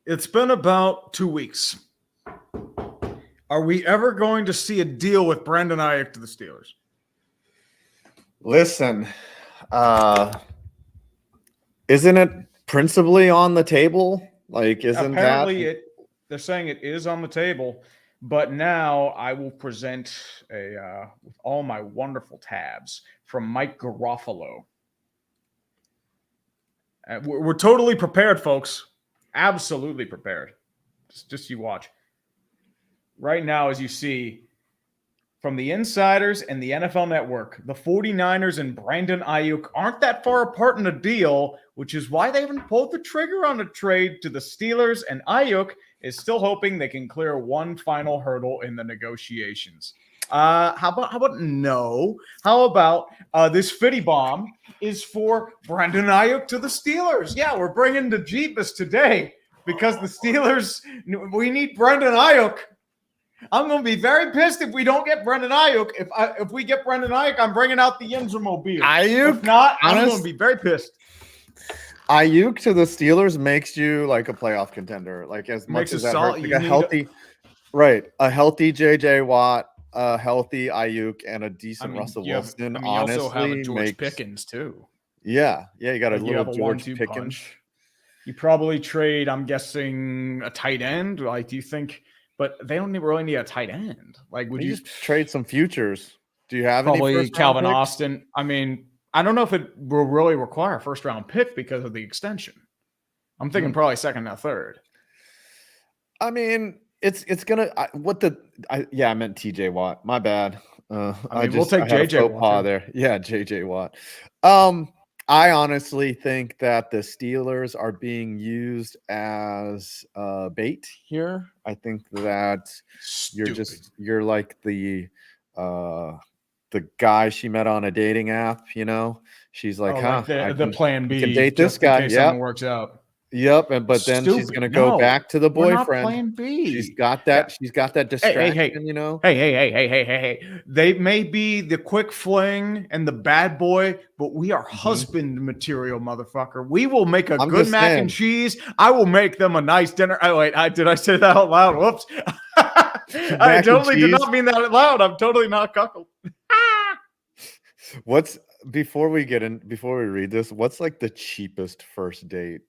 It's been about 2 weeks. Are we ever going to see a deal with Brandon Aiyuk to the Steelers? Listen, isn't it principally on the table? Like, isn't Apparently, that? they're saying it is on the table, but now I will present with all my wonderful tabs from Mike Garofalo. We're totally prepared, folks. Absolutely prepared. Just you watch. Right now, as you see, from the insiders and the NFL Network, the 49ers and Brandon Aiyuk aren't that far apart in a deal, which is why they haven't pulled the trigger on a trade to the Steelers, and Aiyuk is still hoping they can clear one final hurdle in the negotiations. How about no? How about this fitty bomb is for Brandon Aiyuk to the Steelers? Yeah, we're bringing the Jeepus today because the Steelers, we need Brandon Aiyuk. I'm going to be very pissed if we don't get Brandon Aiyuk. If we get Brandon Aiyuk, I'm bringing out the Yinzermobile. Aiyuk, if not, I'm going to be very pissed. Aiyuk to the Steelers makes you like a playoff contender. Like as much as that hurts, like a healthy JJ Watt, a healthy Aiyuk, and a decent Russell Wilson. You also have a George Pickens too. Yeah, you got a little George Pickens. Punch. You probably trade, I'm guessing, a tight end. Like, do you think? But they don't really need a tight end. Like, would you just trade some futures? Do you have probably any Calvin Austin? I mean, I don't know if it will really require a first round pick because of the extension. I'm thinking probably second or third. I mean, it's gonna. I meant TJ Watt. My bad. We'll take JJ Watt there. Yeah, JJ Watt. I honestly think that the Steelers are being used as bait here. I think that you're like the guy she met on a dating app. You know, she's like, the plan B. Can date this guy. Yeah, works out. Yep, but then she's gonna go back to the boyfriend. We're not plan B. She's got that. She's got that distraction. Hey. You know. Hey. They may be the quick fling and the bad boy, but we are husband material, motherfucker. We will make a good mac and cheese. I will make them a nice dinner. Oh wait, did I say that out loud? Whoops. I totally did not mean that out loud. I'm totally not cuckold. Before we read this? What's like the cheapest first date?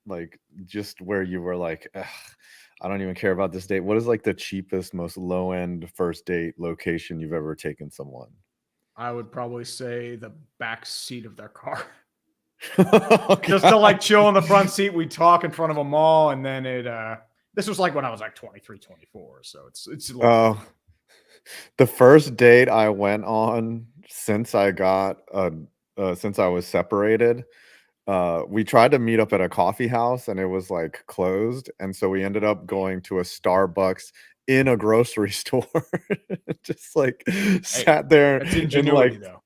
Like just where you were like, I don't even care about this date. What is like the cheapest, most low end first date location you've ever taken someone? I would probably say the back seat of their car. Just to like chill in the front seat. We talk in front of a mall, and then this was like when I was like 23, 24. So it's the first date I went on since I was separated. We tried to meet up at a coffee house and it was like closed. And so we ended up going to a Starbucks in a grocery store. Just like sat there. That's ingenuity, and, though.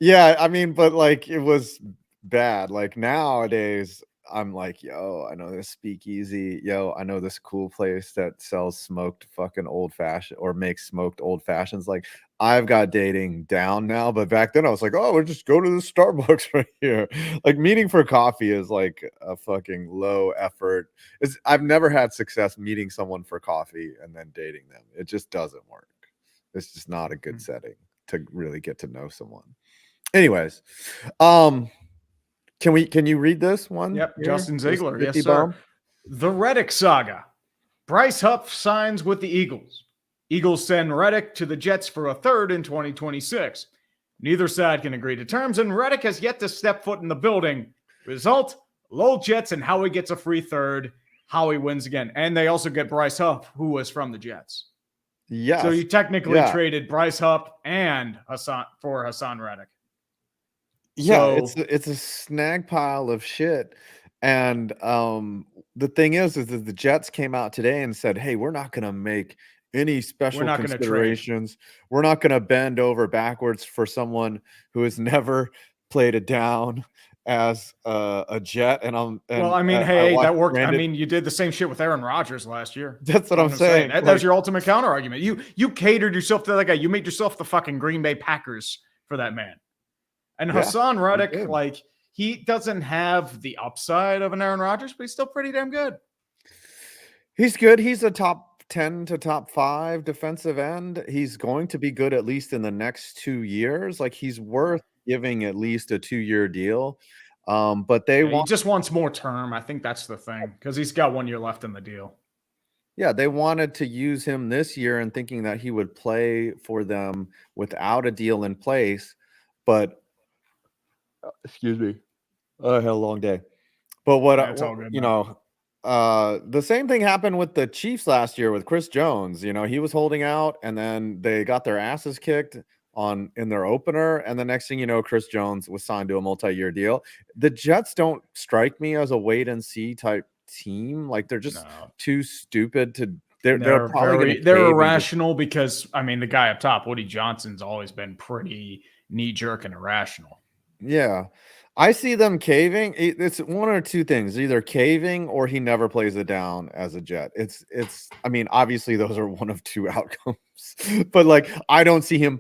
Yeah, I mean, but like it was bad. Like nowadays, I'm like, yo, I know this speakeasy. Yo, I know this cool place that sells smoked fucking old fashioned or makes smoked old fashions. Like I've got dating down now, but back then I was like, oh, we'll just go to the Starbucks right here. Like meeting for coffee is like a fucking low effort. I've never had success meeting someone for coffee and then dating them. It just doesn't work. It's just not a good setting to really get to know someone. Anyways, Can you read this one? Yep, here? Justin Ziegler. Yes, sir. The Reddick saga. Bryce Huff signs with the Eagles. Eagles send Reddick to the Jets for a third in 2026. Neither side can agree to terms, and Reddick has yet to step foot in the building. Result, low Jets, and Howie gets a free third. Howie wins again. And they also get Bryce Huff, who was from the Jets. Yeah. So you technically traded Bryce Huff and Haason Reddick. Yeah, it's a snag pile of shit. And the thing is that the Jets came out today and said, hey, we're not going to make any special considerations. We're not going to bend over backwards for someone who has never played a down as a Jet. That worked. Brandon. I mean, you did the same shit with Aaron Rodgers last year. That's what I'm saying. That was your ultimate counter argument. You catered yourself to that guy. You made yourself the fucking Green Bay Packers for that man. And Haason Reddick, like, he doesn't have the upside of an Aaron Rodgers, but he's still pretty damn good. He's good. He's a top 10 to top 5 defensive end. He's going to be good at least in the next 2 years. Like, he's worth giving at least a 2-year deal. But they Yeah, he want just wants more term. I think that's the thing because he's got 1 year left in the deal. Yeah, they wanted to use him this year and thinking that he would play for them without a deal in place, but excuse me. I had a long day. But That's all good, you man. know, the same thing happened with the Chiefs last year with Chris Jones. You know, he was holding out and then they got their asses kicked in their opener. And the next thing you know, Chris Jones was signed to a multi-year deal. The Jets don't strike me as a wait and see type team. Like, they're just too stupid to. They're probably they're irrational because I mean the guy up top, Woody Johnson's always been pretty knee jerk and irrational. Yeah. I see them caving. It's one or two things, either caving or he never plays it down as a Jet. I mean, obviously those are one of two outcomes, but like, I don't see him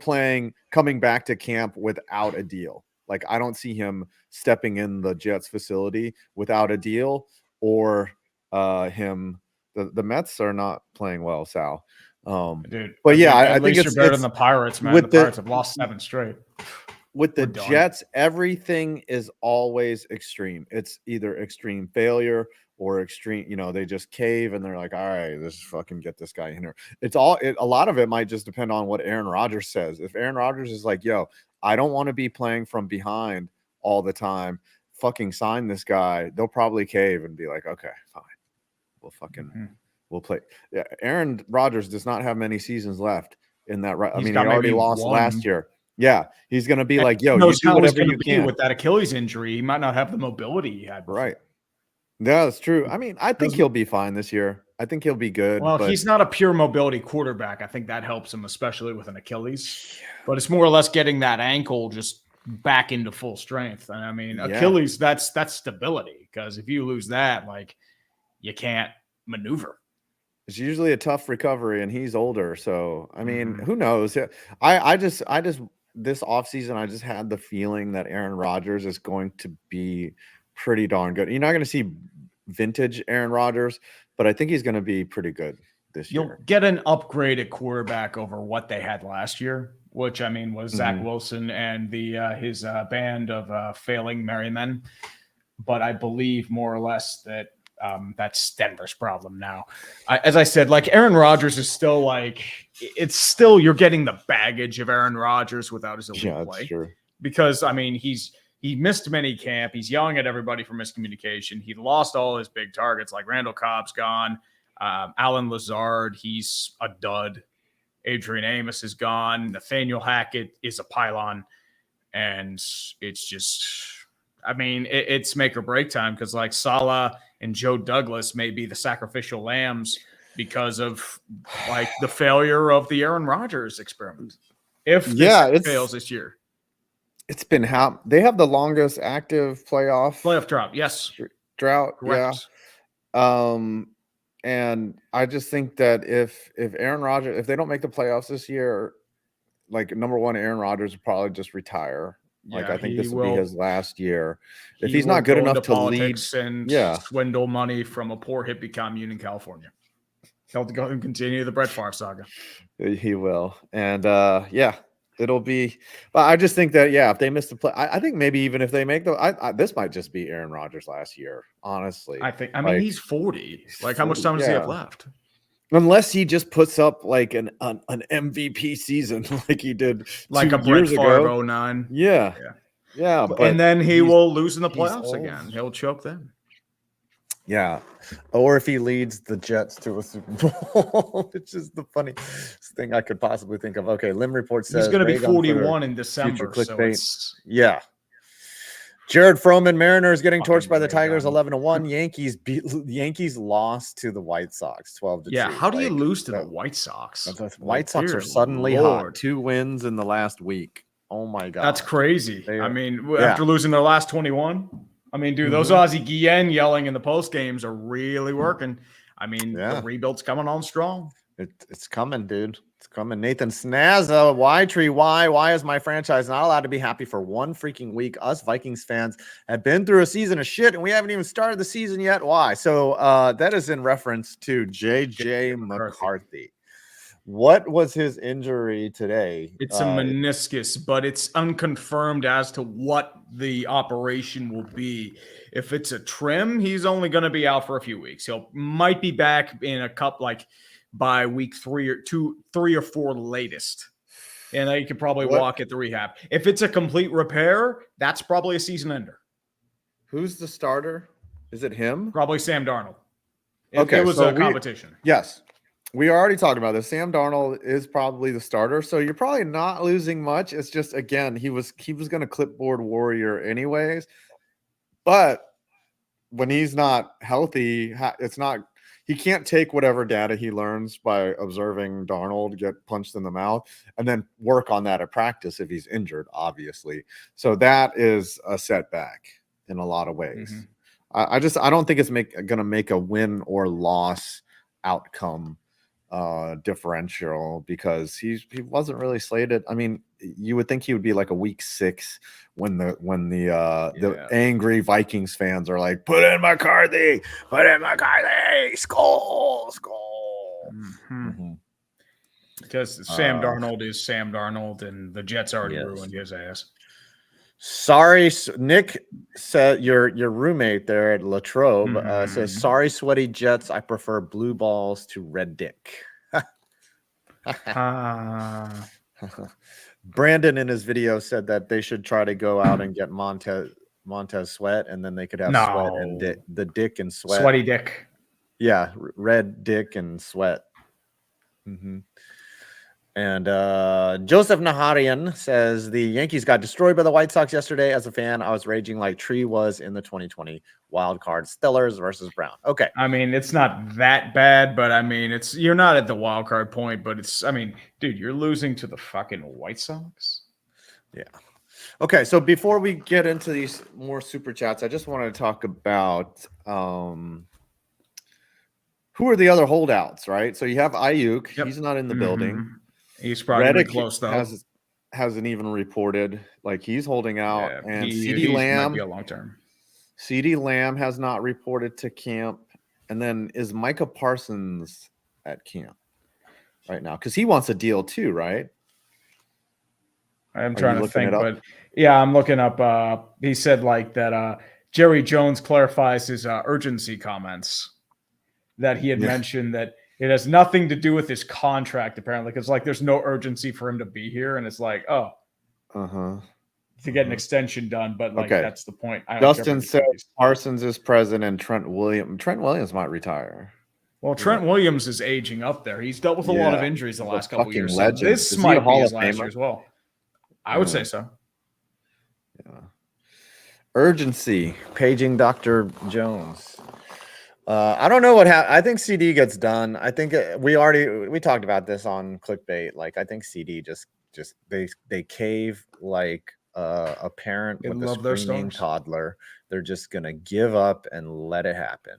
coming back to camp without a deal. Like, I don't see him stepping in the Jets facility without a deal or the Mets are not playing well, Sal. Dude, but yeah, I at think least you're better than the Pirates, man. The Pirates have lost 7 straight. With the Jets, everything is always extreme. It's either extreme failure or extreme, they just cave and they're like, all right, let's fucking get this guy in here. A lot of it might just depend on what Aaron Rodgers says. If Aaron Rodgers is like, yo, I don't want to be playing from behind all the time, fucking sign this guy, they'll probably cave and be like, okay, fine. We'll play. Yeah, Aaron Rodgers does not have many seasons left in that. I mean, he already lost last year. Yeah, he's going to be like, yo, you do whatever you can. With that Achilles injury, he might not have the mobility he had before. Right. Yeah, that's true. I mean, I think he'll be fine this year. I think he'll be good. Well, he's not a pure mobility quarterback. I think that helps him, especially with an Achilles. But it's more or less getting that ankle just back into full strength. And I mean, Achilles, that's stability. Because if you lose that, like, you can't maneuver. It's usually a tough recovery, and he's older. So, I mean, who knows? I just this offseason, I just had the feeling that Aaron Rodgers is going to be pretty darn good. You're not going to see vintage Aaron Rodgers, but I think he's going to be pretty good this year. You'll get an upgraded quarterback over what they had last year, which, I mean, was Zach Wilson and his band of failing merry men. But I believe more or less that that's Denver's problem now. As I said, like, Aaron Rodgers is still like, you're getting the baggage of Aaron Rodgers without his elite play. True. Because, I mean, he missed mini camp. He's yelling at everybody for miscommunication. He lost all his big targets, like Randall Cobb's gone. Alan Lazard, he's a dud. Adrian Amos is gone. Nathaniel Hackett is a pylon. And it's just, I mean, it's make or break time because, like, Salah and Joe Douglas may be the sacrificial lambs because of, like, the failure of the Aaron Rodgers experiment. If it fails this year. It's been they have the longest active playoff drought. Yes. Drought. Correct. Yeah. And I just think that if Aaron Rodgers, if they don't make the playoffs this year, like, number one, Aaron Rodgers will probably just retire. Like, I think this will be his last year. If he's not good enough to lead and swindle money from a poor hippie commune in California, he'll go and continue the Brett Favre saga. He will. And it'll be, but I just think that, if they miss the play, I think maybe even if they make this might just be Aaron Rodgers last year, honestly. I mean, he's 40. Like, how much time does he have left? Unless he just puts up like an MVP season like he did like a Brett Favre 09. Yeah. And then he will lose in the playoffs again. He'll choke them. Yeah. Or if he leads the Jets to a Super Bowl, which is the funniest thing I could possibly think of. Okay, Lim Report says he's going to be 41 in December. So Jared Froman, Mariners getting torched by the Tigers 11-1. Yankees lost to the White Sox 12-2. Yeah, how do you lose to the White Sox? The White Sox are suddenly hot. 2 wins in the last week. Oh my god, that's crazy. I mean, after losing their last 21, I mean, dude, those Ozzie Guillen yelling in the post games are really working. I mean, the rebuild's coming on strong. It's coming, dude. It's coming. Nathan Snazza, why tree? Why is my franchise not allowed to be happy for one freaking week? Us Vikings fans have been through a season of shit, and we haven't even started the season yet. Why? So that is in reference to JJ McCarthy. What was his injury today? It's a meniscus, but it's unconfirmed as to what the operation will be. If it's a trim, he's only going to be out for a few weeks. Might be back in a couple, like by week 3 or 4 latest. And he could probably walk at the rehab. If it's a complete repair, that's probably a season ender. Who's the starter? Is it him? Probably Sam Darnold. Okay, it was a competition. Yes. We already talked about this. Sam Darnold is probably the starter, so you're probably not losing much. It's just, again, he was going to clipboard warrior anyways. But when he's not healthy, he can't take whatever data he learns by observing Darnold get punched in the mouth and then work on that at practice if he's injured, obviously. So that is a setback in a lot of ways. Mm-hmm. I don't think it's going to make a win or loss outcome differential, because he wasn't really slated. I mean, you would think he would be like a week 6 when the angry Vikings fans are like, put in McCarthy, skull. Mm-hmm. Mm-hmm. Because Sam Darnold is Sam Darnold, and the Jets already ruined his ass. Sorry, Nick said your roommate there at Latrobe says, sorry, sweaty Jets. I prefer blue balls to Reddick. Brandon in his video said that they should try to go out and get Montez Sweat, and then they could have Sweat and the Dick and Sweat. Sweaty Dick. Yeah, Red Dick and Sweat. Mm-hmm. And Joseph Naharian says the Yankees got destroyed by the White Sox yesterday. As a fan, I was raging like Tree was in the 2020 wild card. Steelers versus Brown. Okay. I mean, it's not that bad, but I mean, you're not at the wild card point, but dude, you're losing to the fucking White Sox. Yeah. Okay, so before we get into these more super chats, I just want to talk about who are the other holdouts, right? So you have Aiyuk. Yep. He's not in the building. He's probably close, though. Hasn't even reported. Like, he's holding out. Yeah, and CeeDee Lamb might be a long term. CeeDee Lamb has not reported to camp. And then is Micah Parsons at camp right now? Because he wants a deal too, right? I'm trying to think, but yeah, I'm looking up. He said like that Jerry Jones clarifies his urgency comments, that he had mentioned that it has nothing to do with his contract, apparently, because like there's no urgency for him to be here, and it's like, to get an extension done, but like that's the point. Justin says Parsons is present, and Trent Williams might retire. Well, Trent Williams is aging up there. He's dealt with a lot of injuries the last couple of years. So this might be his last year as well. I would say so. Yeah. Urgency, paging Dr. Jones. I don't know what happened. I think CD gets done. I think we talked about this on Clickbait. Like, I think CD just they cave like a parent with a screaming toddler. They're just gonna give up and let it happen.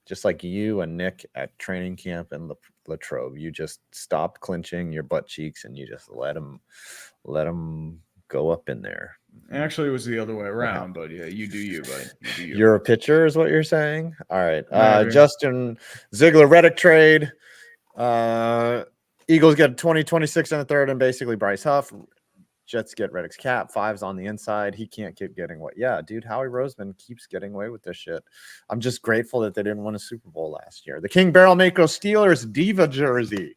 Just like you and Nick at training camp in Latrobe, you just stopped clenching your butt cheeks and you just let them go up in there. Actually, it was the other way around, but yeah, you do you, buddy. You're a pitcher, is what you're saying? All right. Justin Ziegler, Reddick trade. Eagles get 2026 and a third, and basically Bryce Huff. Jets get Reddick's cap. 5's on the inside. He can't keep getting what? Yeah, dude, Howie Roseman keeps getting away with this shit. I'm just grateful that they didn't win a Super Bowl last year. The King Barrel Mako Steelers diva jersey.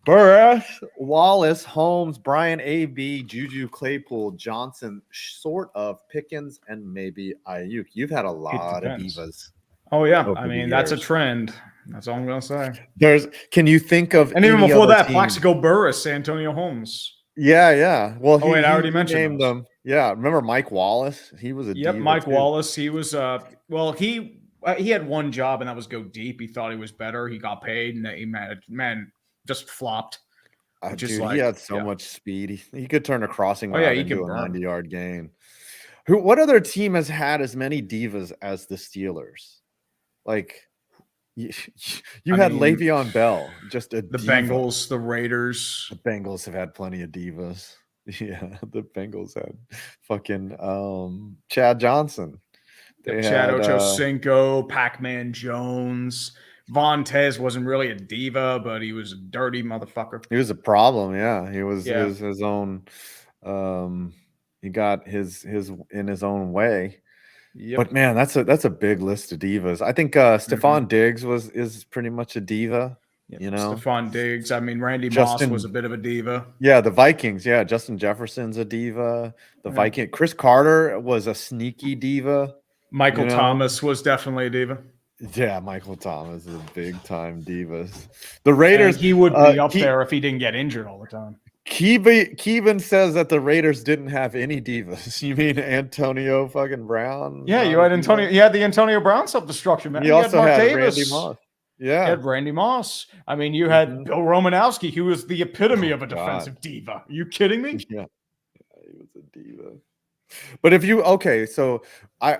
Burris, Wallace, Holmes, Brian A.B., Juju, Claypool, Johnson, sort of Pickens, and maybe Aiyuk. You've had a lot of divas. Oh, yeah. I mean, that's a trend. That's all I'm going to say. Can you think of and even before that, Plaxico Burris, Antonio Holmes. Yeah. Well, I already mentioned them. Yeah. Remember Mike Wallace? He was a diva. Mike Wallace. He was he had one job, and that was go deep. He thought he was better. He got paid, and he just flopped. Dude, he had so much speed. He could turn a crossing route into a 90-yard gain. What other team has had as many divas as the Steelers? Like, You had Le'Veon Bell, just a the diva. Bengals, the Raiders. The Bengals have had plenty of divas. Yeah, the Bengals had fucking Chad Johnson. They Chad had Ochocinco, Pac-Man Jones. Vontez wasn't really a diva, but he was a dirty motherfucker. He was a problem. Yeah, he was Yeah. his own. He got his in his own way. Yep. But man, that's a big list of divas. I think Stephon Diggs is pretty much a diva. Yep. You know, Stephon Diggs. I mean, Randy Moss was a bit of a diva. Yeah, the Vikings. Yeah, Justin Jefferson's a diva. The Viking. Chris Carter was a sneaky diva. Michael Thomas was definitely a diva. Yeah, Michael Thomas is a big time divas. The Raiders. And he would be up there if he didn't get injured all the time. Keeban says that the Raiders didn't have any divas. You mean Antonio fucking Brown? Yeah, you had Antonio. You had the Antonio Brown self-destruction, man. You also had Randy Moss. Yeah. You had Randy Moss. I mean, you had Bill Romanowski, who was the epitome of a defensive diva. Are you kidding me? Yeah, he was a diva. But if you so I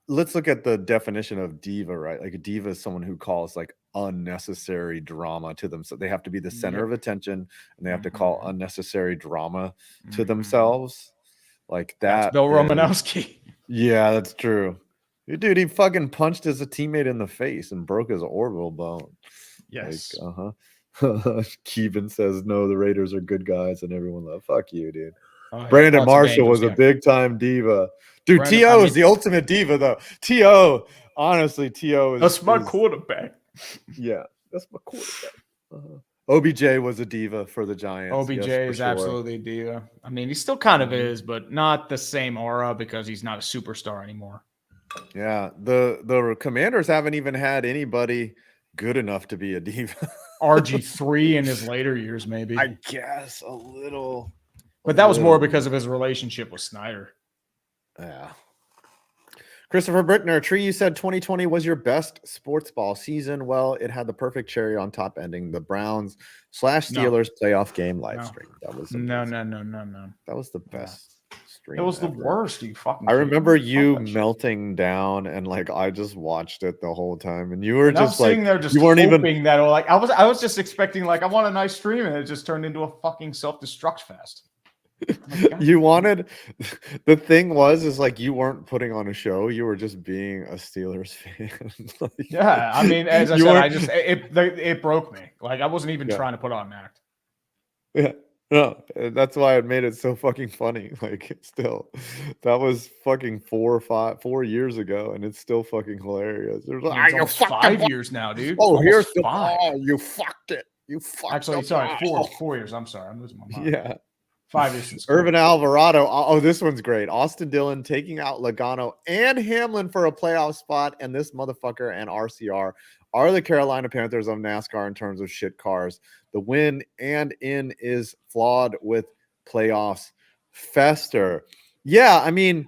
let's look at the definition of diva, right? Like a diva is someone who calls like unnecessary drama to them. So they have to be the center of attention and they have to call unnecessary drama to themselves. Like that. That's Bill Romanowski. Yeah, that's true. Dude, he fucking punched his teammate in the face and broke his orbital bone. Yes. Like, Keevan says, no, the Raiders are good guys and everyone loves. Fuck you, dude. Brandon Marshall was a big time diva. Dude, T.O. is the ultimate diva, though. T.O., honestly, T.O. is. That's my quarterback. Yeah, that's my quarterback. OBJ was a diva for the Giants. OBJ is absolutely a diva. I mean, he still kind of is, but not the same aura because he's not a superstar anymore. Yeah, the Commanders haven't even had anybody good enough to be a diva. RG3 in his later years, maybe. I guess a little. But that was more because of his relationship with Snyder. Yeah. Christopher Brickner, Tree, you said 2020 was your best sports ball season. Well, it had the perfect cherry on top ending the Browns/Steelers playoff game live stream. That was no. That was the best stream. It was the worst. You fucking. I remember you melting down and like I just watched it the whole time, and you were just like sitting there just you weren't even that. Like I was just expecting like I want a nice stream, and it just turned into a fucking self-destruct fest. You wanted the thing is like you weren't putting on a show, you were just being a Steelers fan. Like, yeah, I mean, as I said, it broke me. Like I wasn't even trying to put on an act. Yeah, no, that's why it made it so fucking funny. Like still, that was fucking 4 years ago, and it's still fucking hilarious. There's like, it's 5 years now, dude. Oh, here's the you fucked it. You fucked. Actually, sorry, 4 years. I'm sorry, I'm losing my mind. Yeah. 5 years. Irvin Alvarado. Oh, this one's great. Austin Dillon taking out Logano and Hamlin for a playoff spot. And this motherfucker and RCR are the Carolina Panthers of NASCAR in terms of shit cars. The win and in is flawed with playoffs. Fester. Yeah, I mean,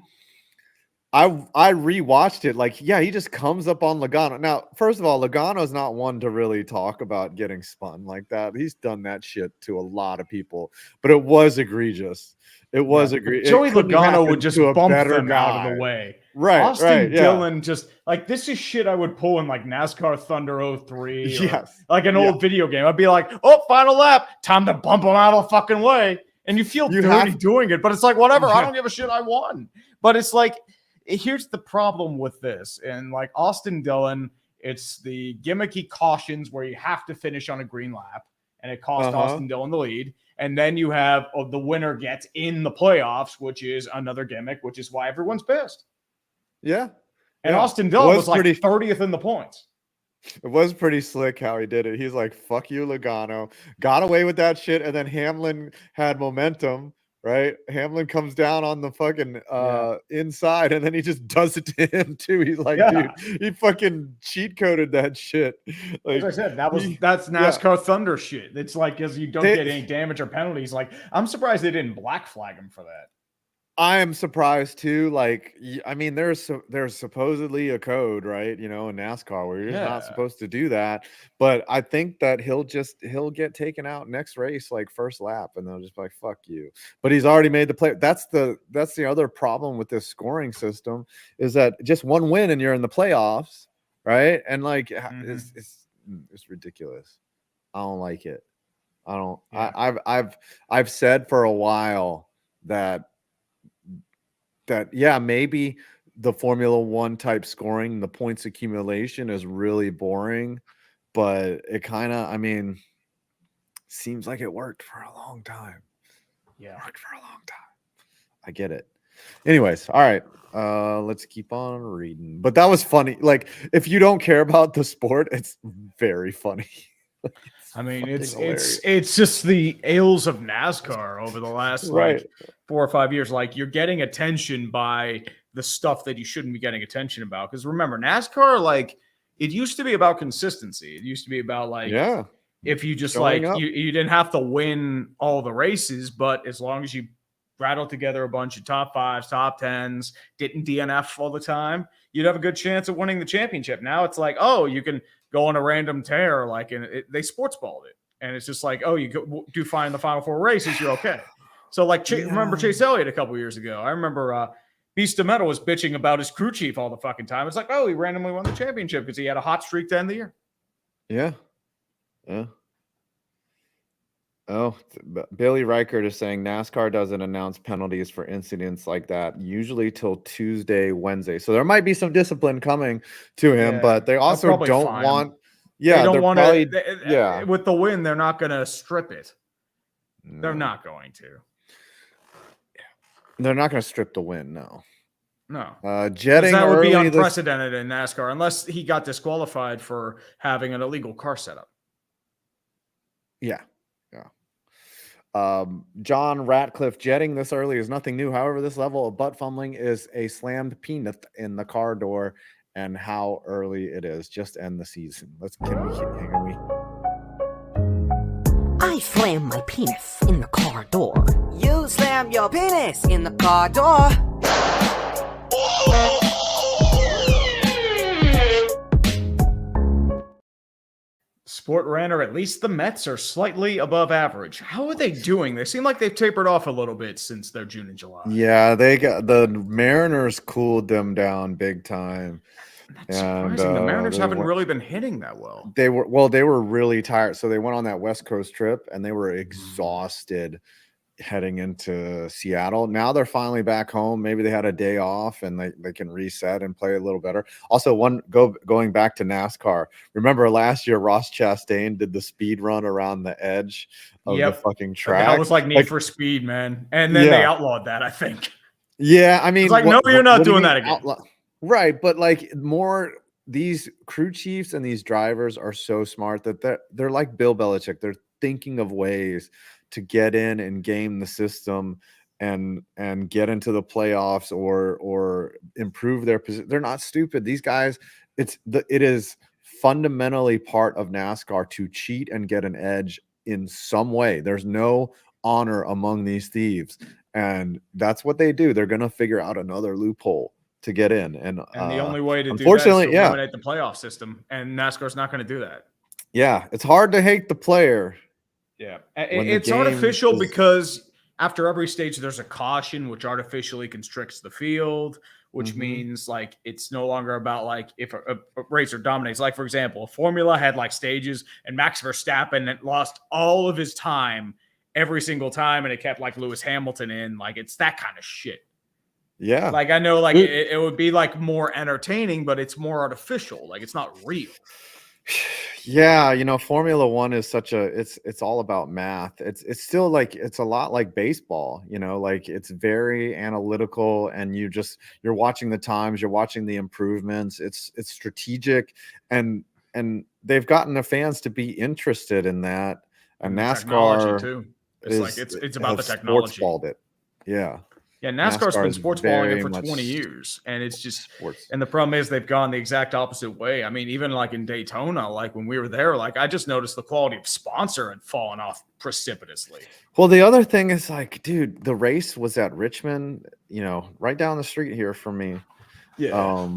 I rewatched it. Like, yeah, he just comes up on Logano. Now, first of all, Logano's not one to really talk about getting spun like that. He's done that shit to a lot of people, but it was egregious. It was egregious. Joey Logano would just bump them out of the way. Right. Austin Dillon just like this is shit I would pull in like NASCAR Thunder 03. Yes. Like an old video game. I'd be like, oh, final lap. Time to bump him out of the fucking way. And you feel dirty doing it, but it's like, whatever. I don't give a shit. I won. But it's like, here's the problem with this. And like Austin Dillon, it's the gimmicky cautions where you have to finish on a green lap, and it cost Austin Dillon the lead. And then you have the winner gets in the playoffs, which is another gimmick, which is why everyone's pissed. Yeah. And Austin Dillon was like 30th in the points. It was pretty slick how he did it. He's like, fuck you, Logano. Got away with that shit. And then Hamlin had momentum. Right, Hamlin comes down on the fucking inside, and then he just does it to him too. He's like, dude, he fucking cheat coded that shit. Like, as I said, that's NASCAR Thunder shit. It's like because you don't get any damage or penalties. Like, I'm surprised they didn't black flag him for that. I am surprised too. Like, I mean, there's supposedly a code, right? You know, in NASCAR where you're just not supposed to do that. But I think that he'll get taken out next race, like first lap, and they'll just be like, "Fuck you." But he's already made the play. That's the other problem with this scoring system is that just one win and you're in the playoffs. right? And like Mhm. it's ridiculous. I don't like it. I don't. Yeah. I've said for a while that yeah, maybe the Formula One type scoring, the points accumulation is really boring, but it kind of, I mean, seems like it worked for a long time. Yeah. Worked for a long time. I get it. Anyways, all right. Let's keep on reading. But that was funny. Like, if you don't care about the sport, it's very funny. It's I mean, fucking hilarious. it's just the ails of NASCAR over the last Right. like 4 or 5 years. Like you're getting attention by the stuff that you shouldn't be getting attention about. Because remember, NASCAR, like it used to be about consistency. It used to be about like Yeah. if you just Showing like up. you didn't have to win all the races, but as long as you rattled together a bunch of top fives, top tens, didn't DNF all the time, you'd have a good chance of winning the championship. Now it's like, oh, you can go on a random tear, like, and they sports balled it, and it's just like, oh, you do fine in the final 4 races, you're okay. So like, remember Chase Elliott a couple years ago? I remember Beast of Metal was bitching about his crew chief all the fucking time. It's like, oh, he randomly won the championship because he had a hot streak to end the year. Yeah. Yeah. Oh, Billy Reichert is saying NASCAR doesn't announce penalties for incidents like that usually till Tuesday, Wednesday. So there might be some discipline coming to him, Yeah, but they they'll also probably don't fine him. want. They Yeah, don't they're want probably. to. Yeah, With the win, they're not going to strip it. They're no. not going to. They're not going to strip the win. No. No. Jetting that would be early unprecedented in NASCAR unless he got disqualified for having an illegal car setup. Yeah. John Ratcliffe, jetting this early is nothing new. However, this level of butt fumbling is a slammed peanut in the car door, and how early it is. Just end the season. Can we? I slam my penis in the car door. You slam your penis in the car door. Sport Ranter, at least the Mets are slightly above average. How are they doing? They seem like they've tapered off a little bit since their June and July. Yeah, they got the Mariners cooled them down big time. That's surprising. The Mariners haven't really been hitting that well. They were really tired. So they went on that West Coast trip and they were exhausted heading into Seattle. Now they're finally back home. Maybe they had a day off and they can reset and play a little better. Also, going back to NASCAR. Remember last year Ross Chastain did the speed run around the edge of the fucking track. That was like Need for Speed, man. And then they outlawed that, I think. Yeah, I mean, it's like, no, you're not doing that again. Right, but like these crew chiefs and these drivers are so smart that they're like Bill Belichick. They're thinking of ways to get in and game the system and get into the playoffs or improve their position. They're not stupid. These guys, it is fundamentally part of NASCAR to cheat and get an edge in some way. There's no honor among these thieves, and that's what they do. They're going to figure out another loophole to get in, and the only way to do that is to eliminate the playoff system, and NASCAR's not going to do that. Yeah, it's hard to hate the player. Yeah, it's artificial because after every stage there's a caution, which artificially constricts the field, which means like it's no longer about like if a racer dominates. Like for example, a Formula had like stages, and Max Verstappen lost all of his time every single time, and it kept like Lewis Hamilton in. Like it's that kind of shit. Yeah. Like I know like it would be like more entertaining, but it's more artificial. Like it's not real. Yeah, Formula One is it's all about math. It's still like it's a lot like baseball, like it's very analytical, and you're watching the times, you're watching the improvements. It's strategic, and they've gotten the fans to be interested in that. And NASCAR too. It's about the technology. Sports-balled it. Yeah. Yeah, NASCAR's been sports balling it for 20 years, and it's just sports. And the problem is they've gone the exact opposite way. I mean, even like in Daytona, like when we were there, like I just noticed the quality of sponsor had fallen off precipitously. Well, the other thing is like, dude, the race was at Richmond, right down the street here from me. Yeah.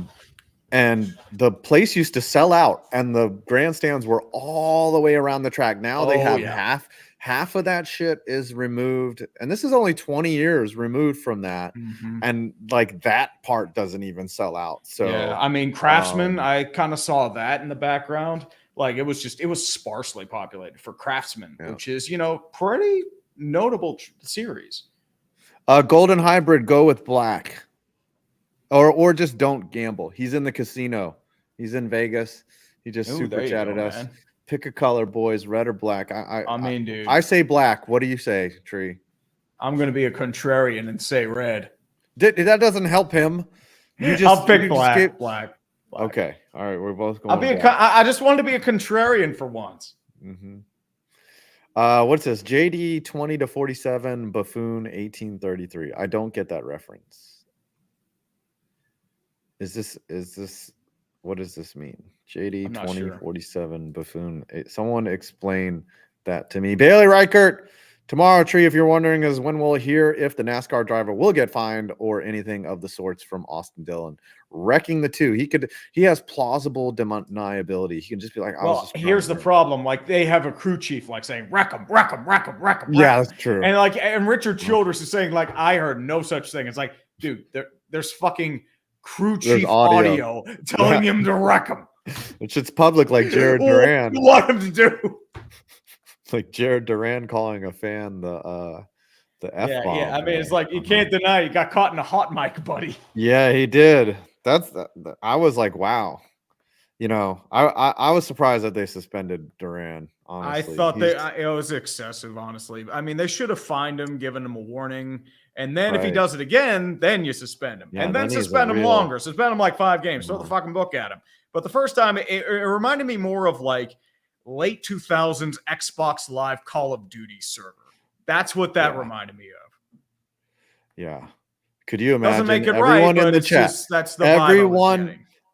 and the place used to sell out, and the grandstands were all the way around the track. Now they have half of that shit is removed, and this is only 20 years removed from that, and like that part doesn't even sell out. So yeah, I mean, Craftsman, I kind of saw that in the background. Like it was sparsely populated for Craftsman, which is, you know, pretty notable series. Golden Hybrid, go with black, or just don't gamble. He's in the casino. He's in Vegas. He just super chatted us. Man. Pick a color, boys, red or black. I mean, dude, I say black. What do you say, Tree? I'm gonna be a contrarian and say red. That doesn't help him. I'll pick black. Black. Okay, all right, we're both going. I just wanted to be a contrarian for once. What's this? JD 20-47, Buffoon 1833. I don't get that reference. Is this what does this mean? JD 20-47, Buffoon. Someone explain that to me. Bailey Reichert. Tomorrow, Tree, if you're wondering, is when we'll hear if the NASCAR driver will get fined or anything of the sorts from Austin Dillon. Wrecking the two. He has plausible deniability. He can just be like, well, here's the problem. Like they have a crew chief like saying, wreck him. Yeah, that's true. And Richard Childress is saying, like, I heard no such thing. It's like, dude, there's fucking crew chief audio telling him to wreck him. It's public, like Jared Duran. What do you want him to do? Like Jared Duran calling a fan the F-bomb. Yeah. I mean, it's like you can't deny you got caught in a hot mic, buddy. Yeah, he did. I was like, wow. You know, I was surprised that they suspended Duran. Honestly, I thought it was excessive. Honestly, I mean, they should have fined him, given him a warning, and then if he does it again, then you suspend him, and then suspend him longer. Suspend him like 5 games. Throw the fucking book at him. But the first time, it reminded me more of like late 2000s Xbox Live Call of Duty server. That's what that reminded me of. Yeah. Could you imagine? Doesn't make it everyone right, in the chat? That's the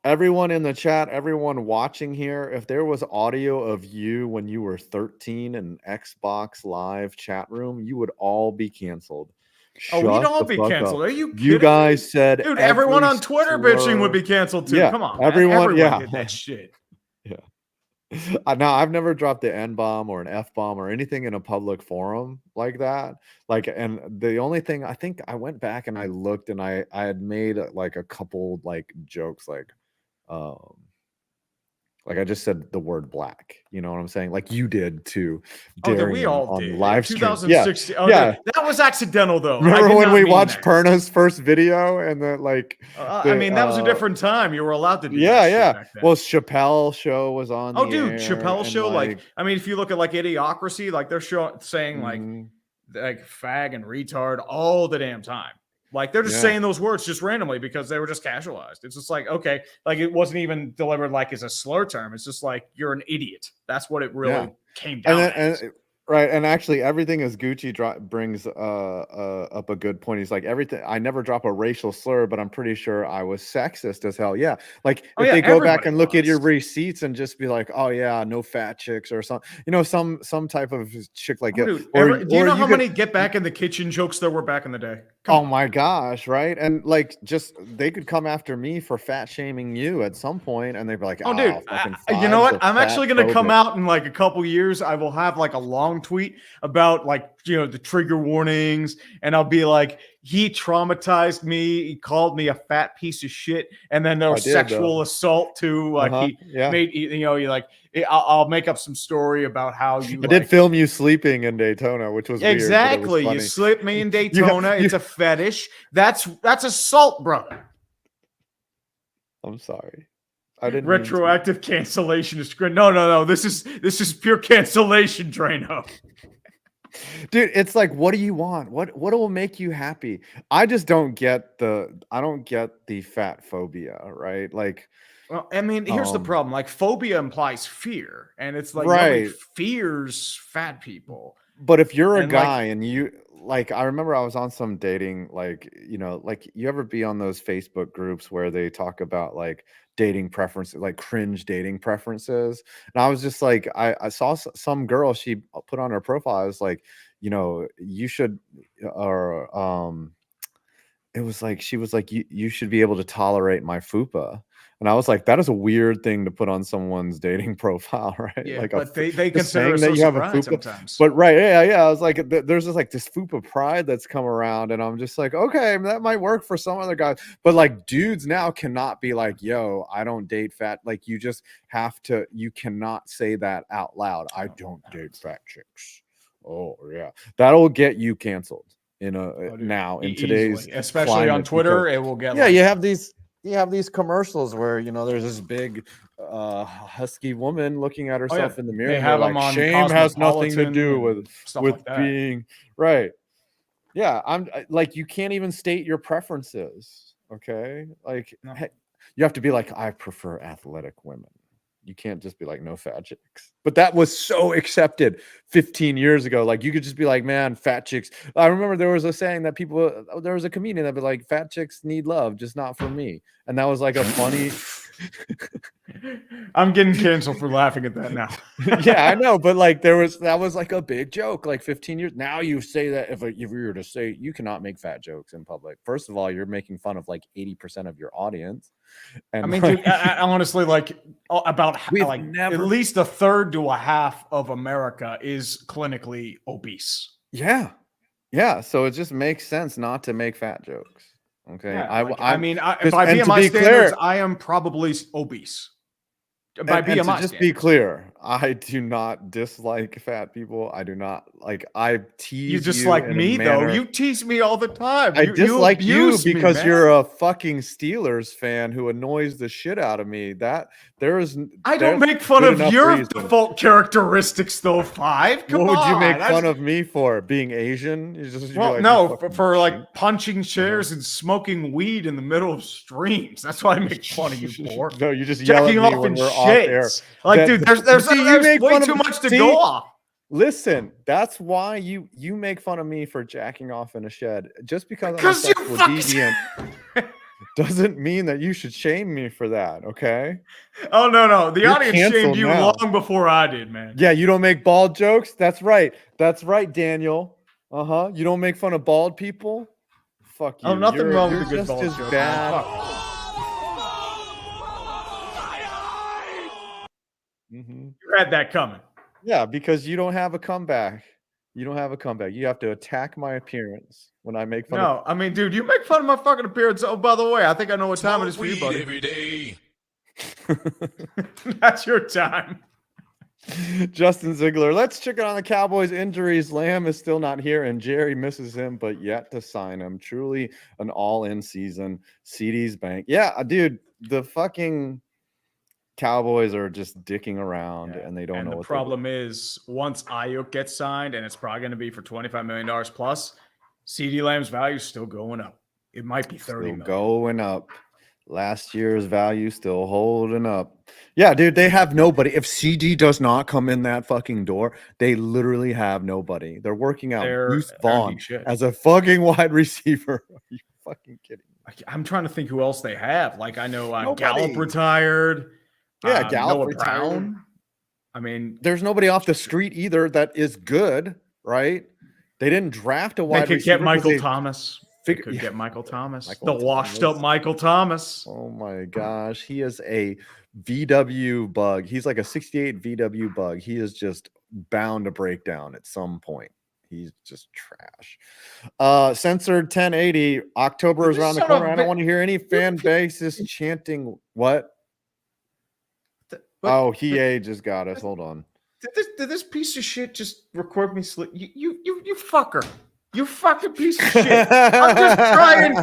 everyone in the chat, everyone watching here, if there was audio of you when you were 13 in Xbox Live chat room, you would all be canceled. We'd all be canceled. Are you kidding? You guys said, dude, everyone on Twitter bitching would be canceled too. Come on, everyone did that shit. Yeah. Now, I've never dropped the N-bomb or an F-bomb or anything in a public forum like that. Like, and the only thing, I think I went back and I looked and I had made like a couple like jokes like I just said the word black, you know what I'm saying? Like you did too. We all did. Live stream. 2016. Yeah. That was accidental though. Remember when we watched Perna's first video and then like I mean, that was a different time. You were allowed to do that. Well, Chappelle show was on. Chappelle show. Like, I mean, if you look at like Idiocracy, like they're saying like fag and retard all the damn time. Like they're just saying those words just randomly because they were just casualized. It's just like, okay, like it wasn't even delivered like as a slur term. It's just like you're an idiot. That's what it really came down to. Right, and actually, everything as Gucci brings up a good point. He's like, everything. I never drop a racial slur, but I'm pretty sure I was sexist as hell. Yeah, like if they go back and look at your receipts and just be like, oh yeah, no fat chicks or some, you know, some type of chick like that. Do you know how many get back in the kitchen jokes there were back in the day? Oh my gosh, right? And like, just they could come after me for fat shaming you at some point, and they'd be like, "Oh, dude, you know what? I'm actually going to come out in like a couple years. I will have like a long tweet about like, you know, the trigger warnings, and I'll be like, he traumatized me. He called me a fat piece of shit, and then there was sexual assault too. Like he made, you know, you like." I'll make up some story about how you. I did film you sleeping in Daytona, which was exactly. Weird, you slipped me in Daytona. It's a fetish. That's assault, brother. I'm sorry. I didn't. Retroactive cancellation is great. No. This is pure cancellation, Drano. Dude, it's like, what do you want? What will make you happy? I just don't get the fat phobia, right? Like. Well, I mean, here's the problem. Like, phobia implies fear, and it's like nobody fears fat people. But if you're a guy and you like, I remember I was on some dating, like, you know, like you ever be on those Facebook groups where they talk about like dating preferences, like cringe dating preferences. And I was just like, I saw some girl, she put on her profile, I was like, you know, you should, or it was like, she was like, you should be able to tolerate my fupa. And I was like, that is a weird thing to put on someone's dating profile, right? Yeah, like but they just consider saying that you have a pride fupa. sometimes. But right, yeah. I was like, there's just like this fupa pride that's come around, and I'm just like, okay, that might work for some other guys. But like dudes now cannot be like, yo, I don't date fat. Like you just have to, you cannot say that out loud. I don't date fat chicks. Oh yeah, that'll get you canceled now in today's especially on Twitter, it will get you have these commercials where there's this big husky woman looking at herself in the mirror. They and have they're them like, on shame has nothing to do Cosmopolitan with stuff like that. being right. Yeah, I'm like, you can't even state your preferences. Okay, like you have to be like, I prefer athletic women. You can't just be like, no fat chicks. But that was so accepted 15 years ago. Like you could just be like, man, fat chicks. I remember there was a saying that there was a comedian that be like, fat chicks need love, just not for me. And that was like a funny. I'm getting canceled for laughing at that now. Yeah, I know. But like that was like a big joke like 15 years. Now you say that if you were to say you cannot make fat jokes in public. First of all, you're making fun of like 80% of your audience. And I mean, dude, I honestly, like about at least a third to a half of America is clinically obese. Yeah. So it just makes sense not to make fat jokes. Okay. Yeah, by BMI standards, clear, I am probably obese. By BMI to just be clear, I do not dislike fat people. I do not like. I tease you. Dislike me though. You tease me all the time. I dislike you because you're a fucking Steelers fan who annoys the shit out of me. I don't make fun of your default characteristics though. What would you make fun of me for? Being Asian? For like punching chairs and smoking weed in the middle of streams. That's what I make fun of you for. No, you just yell at me when we're off air. Like, dude, there's way too much to go off. Listen, that's why you make fun of me for jacking off in a shed. Just because I'm a sexual deviant doesn't mean that you should shame me for that, okay? Oh, no. The audience shamed you long before I did, man. Yeah, you don't make bald jokes? That's right, Daniel. You don't make fun of bald people? Fuck you. Oh, nothing wrong with a good bald joke. Bad. You had that coming. Yeah, because you don't have a comeback. You have to attack my appearance when I make fun of. No, I mean, dude, you make fun of my fucking appearance. Oh, by the way, I think I know what time it is for you, buddy. Every day. That's your time. Justin Ziegler, let's check it on the Cowboys injuries. Lamb is still not here, and Jerry misses him, but yet to sign him. Truly an all-in season. CD's bank. Yeah, dude, the fucking Cowboys are just dicking around, and they don't know what the problem is. Once Aiyuk gets signed, and it's probably going to be for $25 million plus, CD Lamb's value is still going up. It might be 30 million. Going up. Last year's value still holding up. Yeah, dude, they have nobody. If CD does not come in that fucking door, they literally have nobody. They're working out Bruce Vaughn as a fucking wide receiver. Are you fucking kidding me? I'm trying to think who else they have. Like, I know Gallup retired. Yeah, Gallup Noah retired. Brown. I mean, there's nobody off the street either that is good, right? They didn't draft a wide receiver. They could get Michael Thomas. Get Michael Thomas. The washed-up Michael Thomas. Oh, my gosh. He is a VW bug. He's like a 68 VW bug. He is just bound to break down at some point. He's just trash. Censored 1080. October is around the corner. I don't want to hear any fan bases chanting. What? He just got us. Hold on. Did this piece of shit just record me sleep? You fucker. You fucking piece of shit. I'm just trying.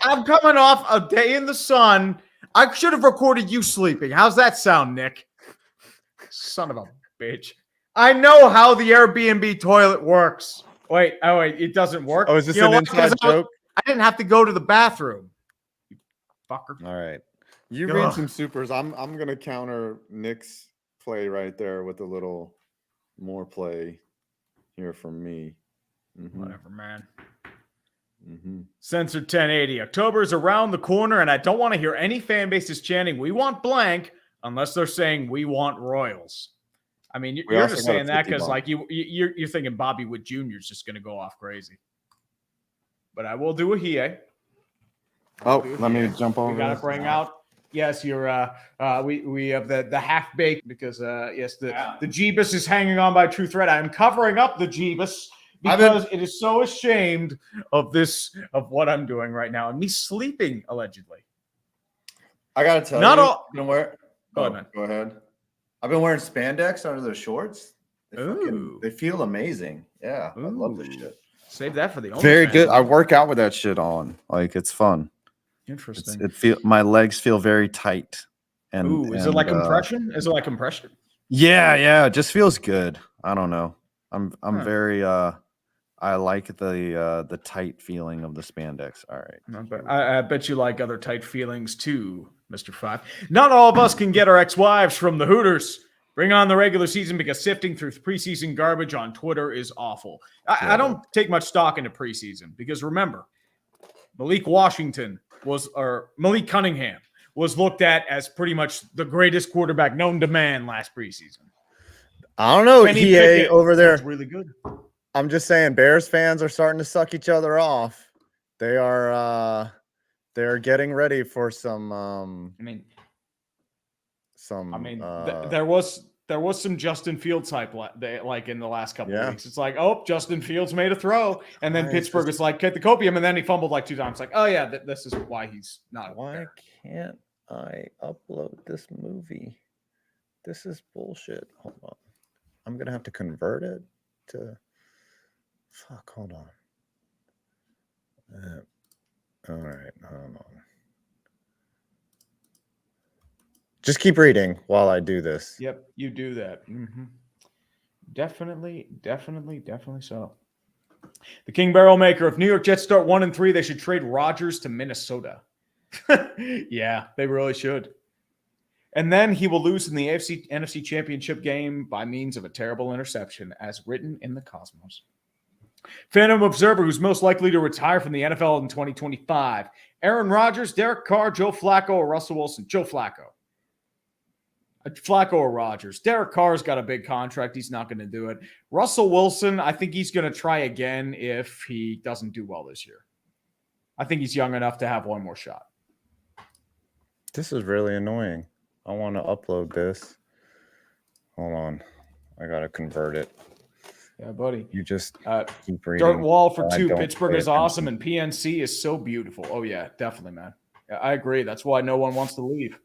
I'm coming off a day in the sun. I should have recorded you sleeping. How's that sound, Nick? Son of a bitch. I know how the Airbnb toilet works. Wait, it doesn't work. Oh, is this an inside joke? I didn't have to go to the bathroom. You fucker. All right. You read some supers. I'm gonna counter Nick's play right there with a little more play here from me. Mm-hmm. Whatever, man. Mm-hmm. Censored 1080. October is around the corner, and I don't want to hear any fan bases chanting, "We want blank," unless they're saying, "We want Royals." I mean, you're just saying that because, like, you're thinking Bobby Wood Jr. is just going to go off crazy. But I will do a Hie. Oh, let me jump over. We got to bring out Yes, you're. We have the half baked because yes, the Jeebus is hanging on by true thread. I'm covering up the Jeebus because it is so ashamed of what I'm doing right now and me sleeping allegedly. I gotta tell Not you, all. Go ahead, man. Go ahead. I've been wearing spandex under the shorts. They feel amazing. Yeah, I love this shit. Save that for the very good. I work out with that shit on. Like it's fun. Interesting. My legs feel very tight. And is it like compression? Is it like compression? Yeah. It just feels good. I don't know. I'm very I like the tight feeling of the spandex. All right. I bet you like other tight feelings too, Mr. Five. Not all of us can get our ex-wives from the Hooters. Bring on the regular season because sifting through preseason garbage on Twitter is awful. I don't take much stock into preseason because remember, Malik Cunningham was looked at as pretty much the greatest quarterback known to man last preseason. I don't know. EA over there. That's really good. I'm just saying Bears fans are starting to suck each other off. They're getting ready for some there was some Justin Fields hype like in the last couple of weeks. It's like, oh, Justin Fields made a throw, and then Pittsburgh is like, get the copium, and then he fumbled like 2 times. Like, oh yeah, this is why he's not. Why can't I upload this movie? This is bullshit. Hold on, I'm gonna have to convert it to. Fuck, hold on. All right, hold on. Just keep reading while I do this. Yep, you do that. Mm-hmm. Definitely so. The King Barrel Maker. If New York Jets start 1-3, they should trade Rodgers to Minnesota. Yeah, they really should. And then he will lose in the NFC Championship game by means of a terrible interception, as written in the Cosmos. Phantom Observer, who's most likely to retire from the NFL in 2025. Aaron Rodgers, Derek Carr, Joe Flacco, or Russell Wilson? Joe Flacco. Flacco or Rodgers. Derek Carr's got a big contract. He's not going to do it. Russell Wilson, I think he's going to try again if he doesn't do well this year. I think he's young enough to have one more shot. This is really annoying. I want to upload this. Hold on. I got to convert it. Yeah, buddy. You just keep reading. Dirt Wall for 2. Pittsburgh is awesome, and PNC is so beautiful. Oh, yeah, definitely, man. Yeah, I agree. That's why no one wants to leave.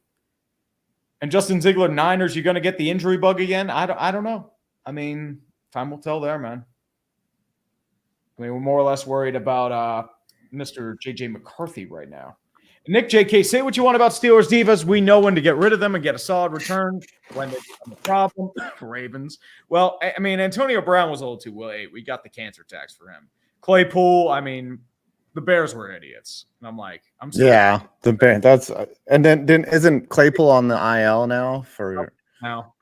And Justin Ziegler, Niners, you going to get the injury bug again? I don't know. I mean, time will tell there, man. I mean, we're more or less worried about Mr. J.J. McCarthy right now. Nick J.K., say what you want about Steelers Divas. We know when to get rid of them and get a solid return when they become a problem. Ravens. Well, I mean, Antonio Brown was a little too late. We got the cancer tax for him. Claypool, I mean, the Bears were idiots. And I'm like, I'm sorry. Yeah, the Bears. That's and then isn't Claypool on the IL now for now?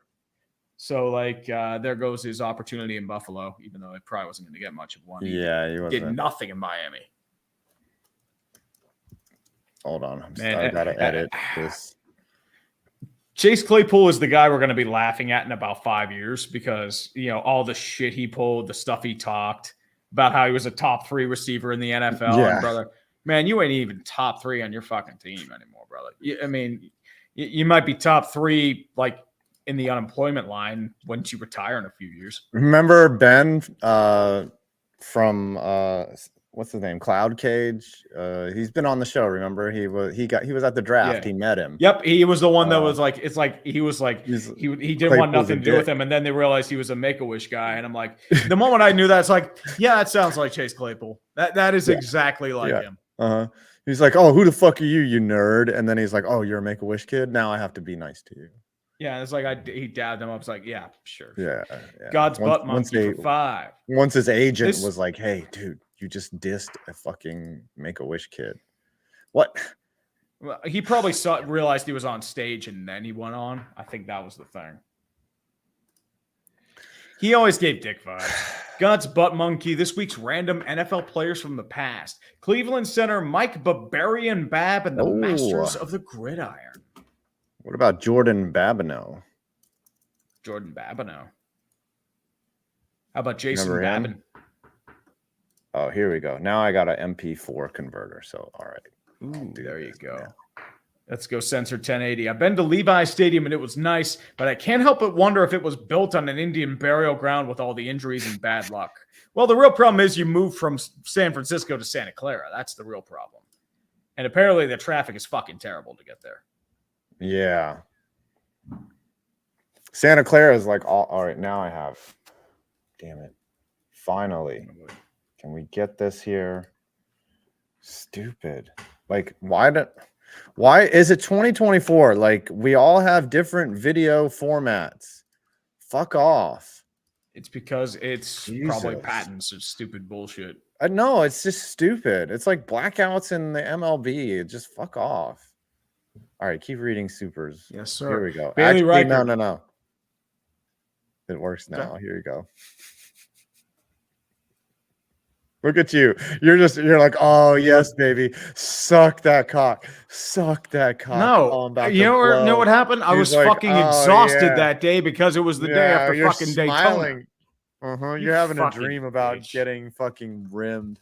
So like, there goes his opportunity in Buffalo, even though it probably wasn't going to get much of one. Yeah, he wasn't. Did nothing in Miami. Hold on. I gotta edit this. Chase Claypool is the guy we're going to be laughing at in about 5 years because, you know, all the shit he pulled, the stuff he talked about how he was a top 3 receiver in the NFL. Yeah. And brother, man, you ain't even top 3 on your fucking team anymore, brother. I mean, you might be top 3 like in the unemployment line once you retire in a few years. Remember Ben from what's his name? Cloud Cage. He's been on the show. Remember, he was at the draft. Yeah. He met him. Yep, he was the one that was like, it's like he was like he didn't want nothing to do with him, and then they realized he was a Make-A-Wish guy, and I'm like, the moment I knew that, it's like, yeah, that sounds like Chase Claypool. That is exactly like him. He's like, oh, who the fuck are you, you nerd? And then he's like, oh, you're a Make-A-Wish kid. Now I have to be nice to you. Yeah, it's like he dabbed him up. It's like, yeah, sure. Yeah. God's butt monkey for 5. Once his agent was like, hey, dude, you just dissed a fucking Make-A-Wish kid. What? Well, he probably realized he was on stage and then he went on. I think that was the thing. He always gave dick vibes. God's butt monkey. This week's random NFL players from the past. Cleveland center Mike Barbarian Babb and the Masters of the Gridiron. What about Jordan Babineau? Jordan Babineau. How about Jason Babin? Oh, here we go. Now I got an MP4 converter. So, all right. Ooh, there you go. Let's go censor 1080. I've been to Levi Stadium and it was nice, but I can't help but wonder if it was built on an Indian burial ground with all the injuries and bad luck. Well, the real problem is you moved from San Francisco to Santa Clara. That's the real problem. And apparently the traffic is fucking terrible to get there. Yeah. Santa Clara is like all right. Now I have. Damn it. Finally. Can we get this here? Stupid. Like, why is it 2024? Like, we all have different video formats. Fuck off. It's because it's probably patents or stupid bullshit. No, it's just stupid. It's like blackouts in the MLB. Just fuck off. All right, keep reading supers. Yes, sir. Here we go. Bailey Actually, Reichert. no. It works now. Here you go. Look at you. You're like, oh yes, baby. Suck that cock. Suck that cock. No, you know what happened? I was like, fucking exhausted that day because it was the day after fucking smiling. Daytona. You're having a dream about getting fucking rimmed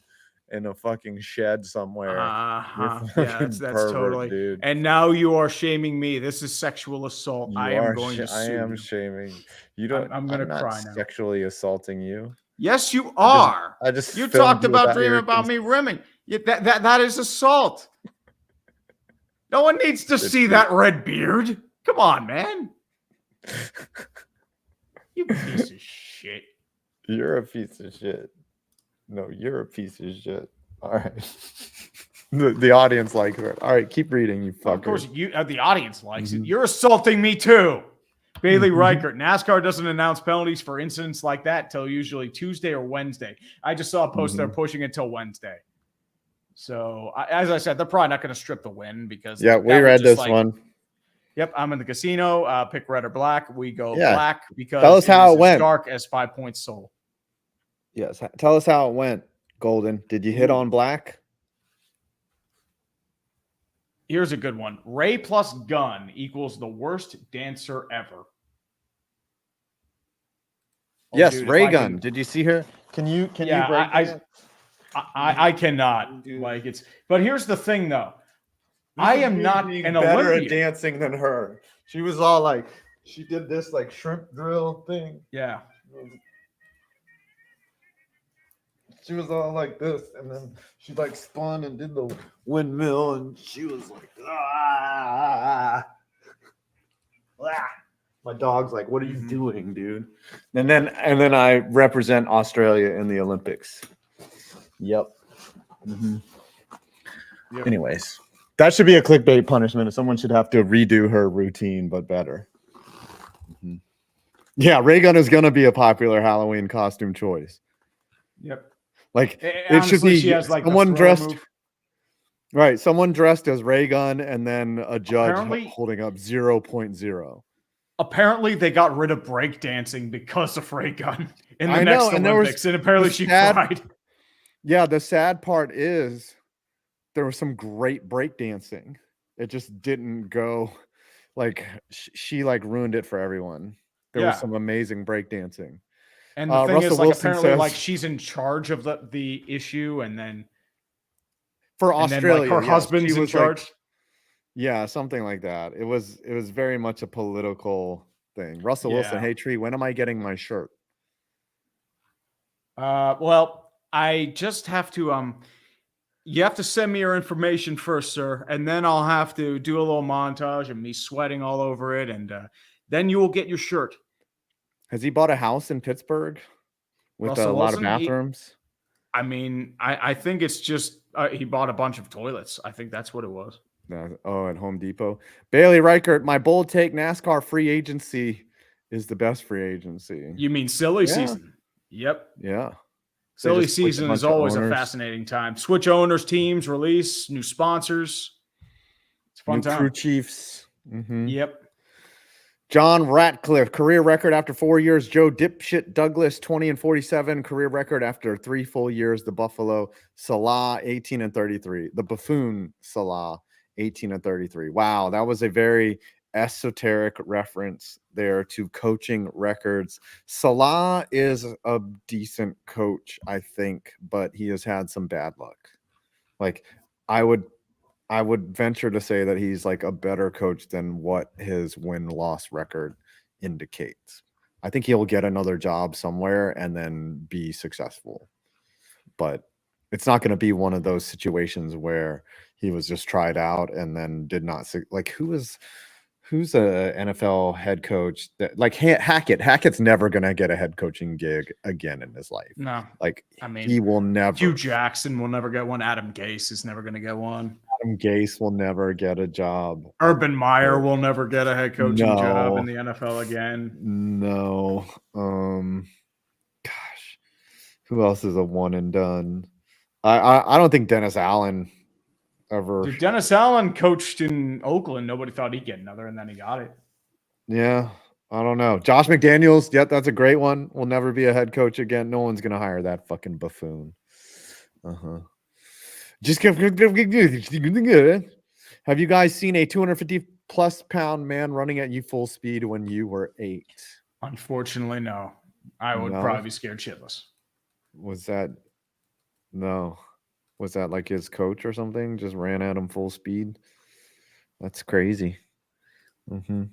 in a fucking shed somewhere. Yeah, that's totally. Dude. And now you are shaming me. This is sexual assault. I am going to sue you. I am shaming. You don't. I'm going to cry now. Sexually assaulting you. Yes, you are. I just you talked about dreaming about me rimming. That is assault. No one needs to see that red beard. Come on, man. You piece of shit. You're a piece of shit. No, you're a piece of shit. All right. The audience likes it. All right, keep reading, you fucker. Of course, the audience likes it. You're assaulting me too. Bailey Reichert. NASCAR doesn't announce penalties for incidents like that till usually Tuesday or Wednesday. I just saw a post they're pushing it till Wednesday. So, as I said, they're probably not going to strip the win because we read this one. Yep, I'm in the casino. Pick red or black. We go black because tell us how it went. Dark as 5 points sold. Yes, tell us how it went, Golden. Did you hit on black? Here's a good one. Ray plus gun equals the worst dancer ever. Yes, dude, Ray Gun. Did you see her? Can you break I cannot. Like it's. But here's the thing, though. I am not an better Olympian. At dancing than her. She was all like, she did this like shrimp drill thing. Yeah. She was all like this, and then she like spun and did the windmill, and she was like, ah. My dog's like, what are you doing, dude? And then I represent Australia in the Olympics. Yep. Anyways, that should be a clickbait punishment. Someone should have to redo her routine, but better. Yeah, Ray Gun is gonna be a popular Halloween costume choice. Yep. Like honestly, it should be she has, like, someone dressed right, someone dressed as Ray Gun and then a judge holding up 0.0. Apparently they got rid of breakdancing because of Ray Gun in the next Olympics, and apparently she cried. Yeah, the sad part is there was some great breakdancing. It just didn't go like she like ruined it for everyone. There was some amazing breakdancing. And the thing is, like, apparently, like, she's in charge of the issue, and then for Australia, like, her husband's in charge. Like, yeah, something like that. It was very much a political thing. Russell Wilson, hey Tree, when am I getting my shirt? Well, I just have to you have to send me your information first, sir, and then I'll have to do a little montage of me sweating all over it, and then you will get your shirt. Has he bought a house in Pittsburgh with Russell a lot Wilson, of bathrooms? I think it's just he bought a bunch of toilets. I think that's what it was. Oh, at Home Depot. Bailey Reichert, my bold take: NASCAR free agency is the best free agency. You mean silly season? Yep. Yeah. Silly season is always a fascinating time. Switch owners, teams, release new sponsors. It's a fun time. Crew chiefs. Yep. John Ratcliffe, career record after 4 years. Joe Dipshit Douglas, 20-47, career record after 3 full years. The Buffalo Salah, 18-33. The buffoon Salah, 18-33. Wow, that was a very esoteric reference there to coaching records. Salah is a decent coach, I think, but he has had some bad luck. Like, I would I would venture to say that he's like a better coach than what his win-loss record indicates. I think he'll get another job somewhere and then be successful. But it's not going to be one of those situations where he was just tried out and then did not like who's a NFL head coach that like Hackett. Hackett's never going to get a head coaching gig again in his life. No. Like I mean, he will never. Hugh Jackson will never get one. Adam Gase is never going to get one. Adam Gase will never get a job. Urban Meyer will never get a head coaching job in No. the NFL again. No. Gosh. Who else is a one and done? I don't think Dennis Allen ever. Dude, Dennis Allen coached in Oakland. Nobody thought he'd get another, and then he got it. Yeah. I don't know. Josh McDaniels. Yep, that's a great one. Will never be a head coach again. No one's gonna hire that fucking buffoon. Just have you guys seen a 250+ pound man running at you full speed when you were 8? Unfortunately, no. I would probably be scared shitless. Was that like his coach or something? Just ran at him full speed. That's crazy. Jared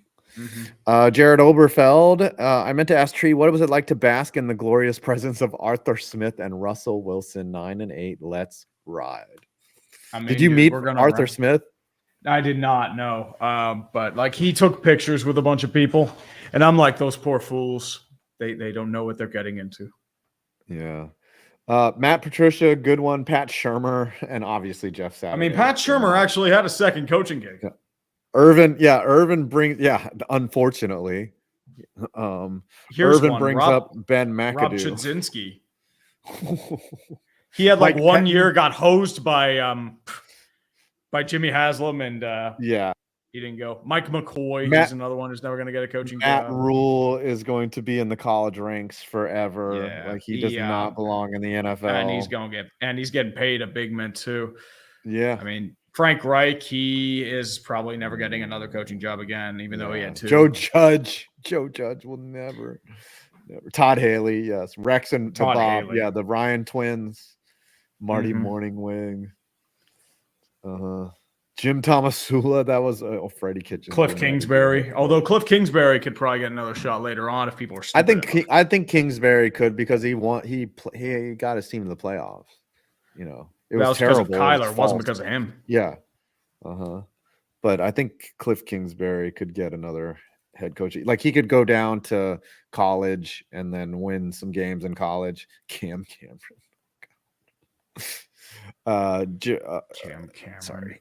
Oberfeld. I meant to ask Tree, what was it like to bask in the glorious presence of Arthur Smith and Russell Wilson? 9 and 8. Let's ride. I mean, did you meet Arthur Smith? I did not know. But like he took pictures with a bunch of people, and I'm like, those poor fools. They don't know what they're getting into. Yeah. Matt Patricia, good one. Pat Shurmur, and obviously Jeff Saturday. I mean, Pat Shurmur actually had a second coaching gig. Yeah. Irvin brings, unfortunately. Here's Irvin one. brings up Ben McAdoo. Rob Chudzinski. He had like one year, got hosed by Jimmy Haslam, and he didn't go. Mike McCoy is another one who's never going to get a coaching job. Matt Rule is going to be in the college ranks forever. Yeah, like he does not belong in the NFL. And he's getting paid a big mint too. Yeah. I mean, Frank Reich, he is probably never getting another coaching job again, even though he had 2. Joe Judge will never. Todd Haley, yes. Rex and Bob, Haley. Yeah, the Ryan twins, Marty Morningwing, Jim Thomasula. That was Freddie Kitchens. Cliff Kingsbury. Although Cliff Kingsbury could probably get another shot later on if people are stupid. I think Kingsbury could because he got his team in the playoffs. You know, it was terrible. Because of Kyler. It wasn't because of him. Yeah. But I think Cliff Kingsbury could get another head coach. Like he could go down to college and then win some games in college. Cam Cameron. Cam Cameron. Sorry.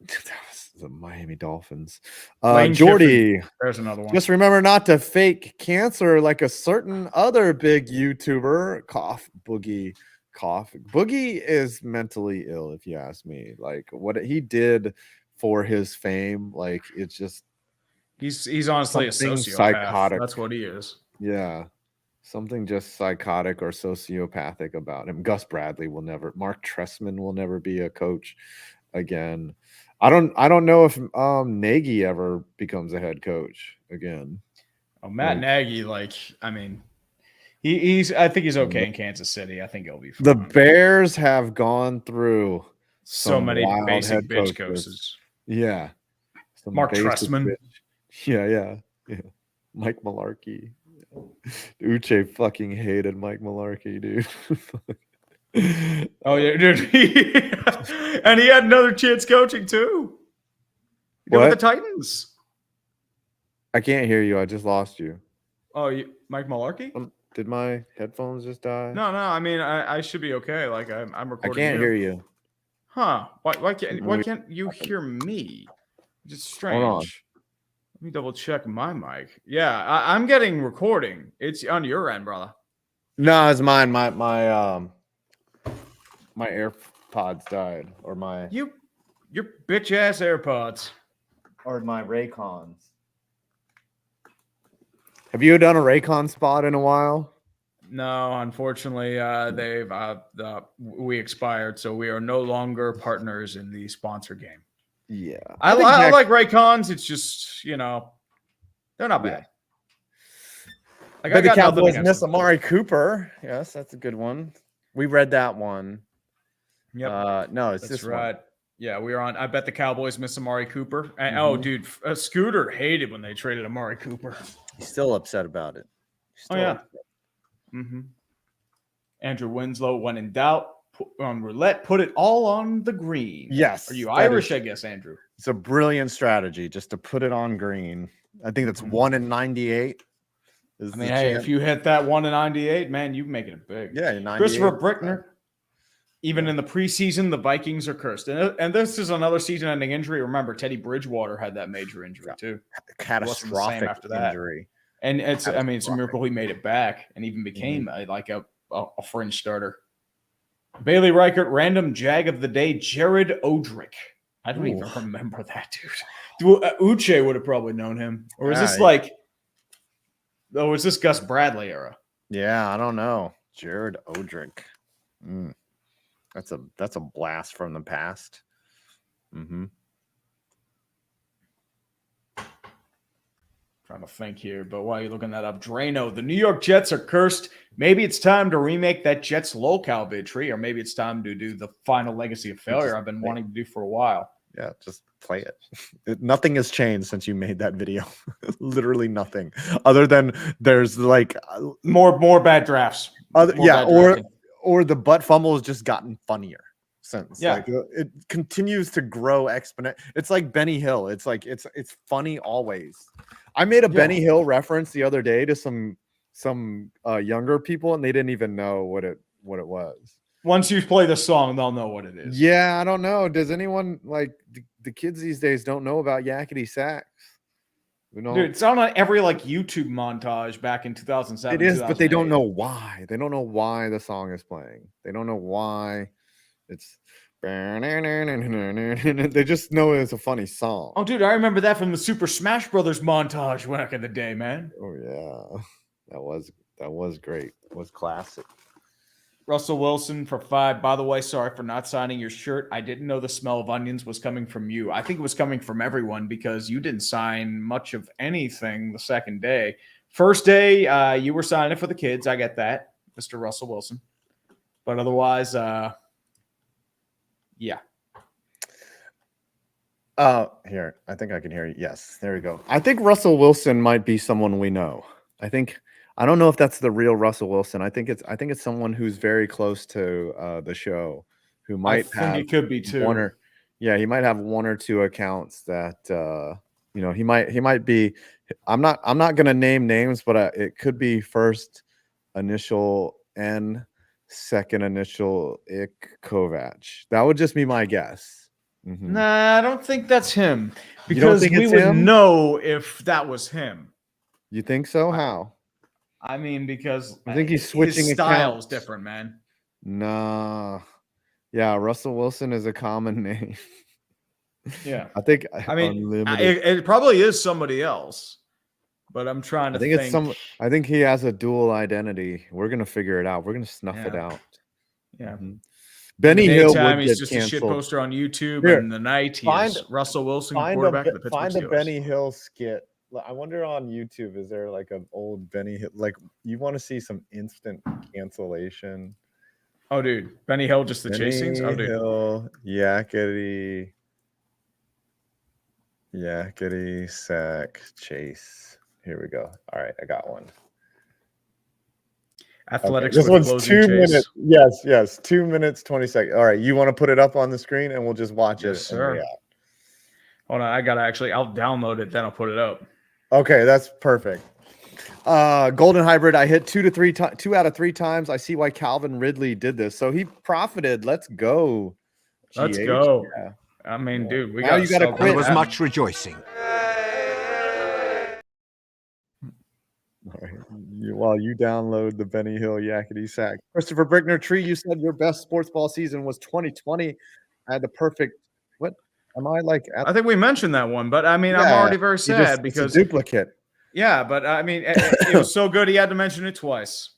That was the Miami Dolphins. Lane Jordy. Kiffin. There's another one. Just remember not to fake cancer like a certain other big YouTuber. Cough, Boogie. Cough. Boogie is mentally ill, if you ask me. Like what he did for his fame, like it's just he's honestly a sociopath. Psychotic. That's what he is. Yeah. Something just psychotic or sociopathic about him. Gus Bradley will never. Mark Trestman will never be a coach again. I don't know if Nagy ever becomes a head coach again. Oh, Matt Nagy, I mean, I think he's okay in Kansas City. I think he'll be fine. The Bears have gone through so many basic bitch coaches. Yeah. Mark Trestman. Yeah. Mike Mularkey. Uche fucking hated Mike Mularkey, dude. Oh yeah, dude. And he had another chance coaching too. With the Titans. I can't hear you. I just lost you. Oh, Mike Mularkey? Did my headphones just die? No. I mean, I should be okay. Like I'm recording. I can't hear you. Huh? Why can't you hear me? Just strange. Hold on. Let me double check my mic. Yeah, I'm getting recording. It's on your end, brother. No, it's mine. My AirPods died, or your bitch ass AirPods, or my Raycons. Have you done a Raycon spot in a while? No, unfortunately, we expired, so we are no longer partners in the sponsor game. Yeah, I like Raycons. It's just they're not bad. Like, the Cowboys miss Amari Cooper. Yes, that's a good one. We read that one. Yep. No, it's that's this right. one. Yeah, we were on. I bet the Cowboys miss Amari Cooper. And, oh, dude, Scooter hated when they traded Amari Cooper. He's still upset about it. Oh, yeah. Andrew Winslow, when in doubt, on roulette, put it all on the green. Yes. Are you Irish, I guess, Andrew? It's a brilliant strategy just to put it on green. I think that's 1 in 98. I mean, hey, if you hit that 1 in 98, man, you're making it big. Yeah, 98. Christopher Brickner. Even in the preseason, the Vikings are cursed. And this is another season-ending injury. Remember, Teddy Bridgewater had that major injury, too. Catastrophic after that. injury. And it's a miracle he made it back and even became a fringe starter. Bailey Reichert, random jag of the day, Jared Odrick. I don't even remember that, dude. Uche would have probably known him. Or is this is this Gus Bradley era? Yeah, I don't know. Jared Odrick. That's a blast from the past. Trying to think here, but while you're looking that up, Drano, the New York Jets are cursed. Maybe it's time to remake that Jets locale victory, or maybe it's time to do the final legacy of failure I've been wanting to do for a while. Yeah, just play it. Nothing has changed since you made that video. Literally nothing, other than there's like more bad drafts. Or the butt fumble has just gotten funnier since. Yeah, like, it continues to grow exponentially. It's like Benny Hill. It's like it's funny always. I made a Benny Hill reference the other day to some younger people, and they didn't even know what it was. Once you play the song, they'll know what it is. Yeah, I don't know. Does anyone like the kids these days don't know about yakety sax? Dude, it's on every YouTube montage back in 2007. It is, but they don't know why. They don't know why the song is playing. They don't know why it's. They just know it's a funny song. Oh, dude, I remember that from the Super Smash Brothers montage back in the day, man. Oh yeah, that was great. It was classic. Russell Wilson for 5. By the way, sorry for not signing your shirt. I didn't know the smell of onions was coming from you. I think it was coming from everyone because you didn't sign much of anything the second day. First day, you were signing it for the kids. I get that, Mr. Russell Wilson. But otherwise, yeah. Here, I think I can hear you. Yes, there we go. I think Russell Wilson might be someone we know. I don't know if that's the real Russell Wilson. I think it's someone who's very close to the show, who might have. He could be too. He might have 1 or 2 accounts that he might be. I'm not going to name names, but it could be first initial N, second initial Ik Kovac. That would just be my guess. Nah, I don't think that's him because we would know if that was him. You think so? How? I mean, because I think he's switching. His style's different, man. Nah. Yeah, Russell Wilson is a common name. Yeah. I mean, it probably is somebody else, but I'm trying to think. I think he has a dual identity. We're going to figure it out. We're going to snuff it out. Yeah. Benny Hill would he's get just canceled. a shit poster on YouTube, and the night he's Russell Wilson, quarterback of the Pittsburgh Steelers. Find a Benny Hill skit. I wonder on YouTube, is there like an old Benny Hill? Like, you want to see some instant cancellation? Oh, dude. Benny Hill, just the chase scenes? Oh, dude. Hill, yakety sack chase. Here we go. All right, I got one. Athletics. Okay. This one's 2 minutes. Yes. 2 minutes, 20 seconds. All right, you want to put it up on the screen and we'll just watch it. Yes, sir. Hold on, I'll download it, then I'll put it up. Okay, that's perfect. Golden Hybrid, I hit 2 out of 3 times. I see why Calvin Ridley did this. So he profited. Let's go. Let's go. Yeah. I mean, dude, got to quit. There was much rejoicing. All right. While you download the Benny Hill yakety sack. Christopher Brickner Tree, you said your best sports ball season was 2020. I had the perfect. What am I like? I think we mentioned that one, but I mean, I'm already very sad because it's a duplicate. Yeah, but I mean, it was so good he had to mention it twice.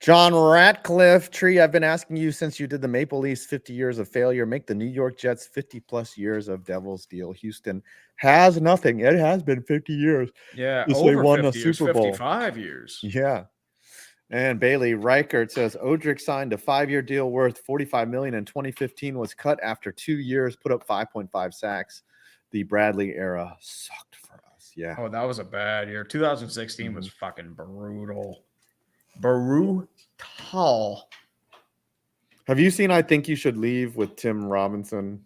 John Ratcliffe Tree, I've been asking you since you did the Maple Leafs 50 years of failure, make the New York Jets 50 plus years of Devils deal. Houston has nothing. It has been 50 years. Yeah, they won a Super Bowl. 55 years. Yeah. And Bailey Reichert says Odrick signed a 5-year deal worth $45 million in 2015, was cut after 2 years, put up 5.5 sacks. The Bradley era sucked for us. Yeah. Oh, that was a bad year. 2016 was fucking brutal. Brutal. Have you seen I Think You Should Leave with Tim Robinson?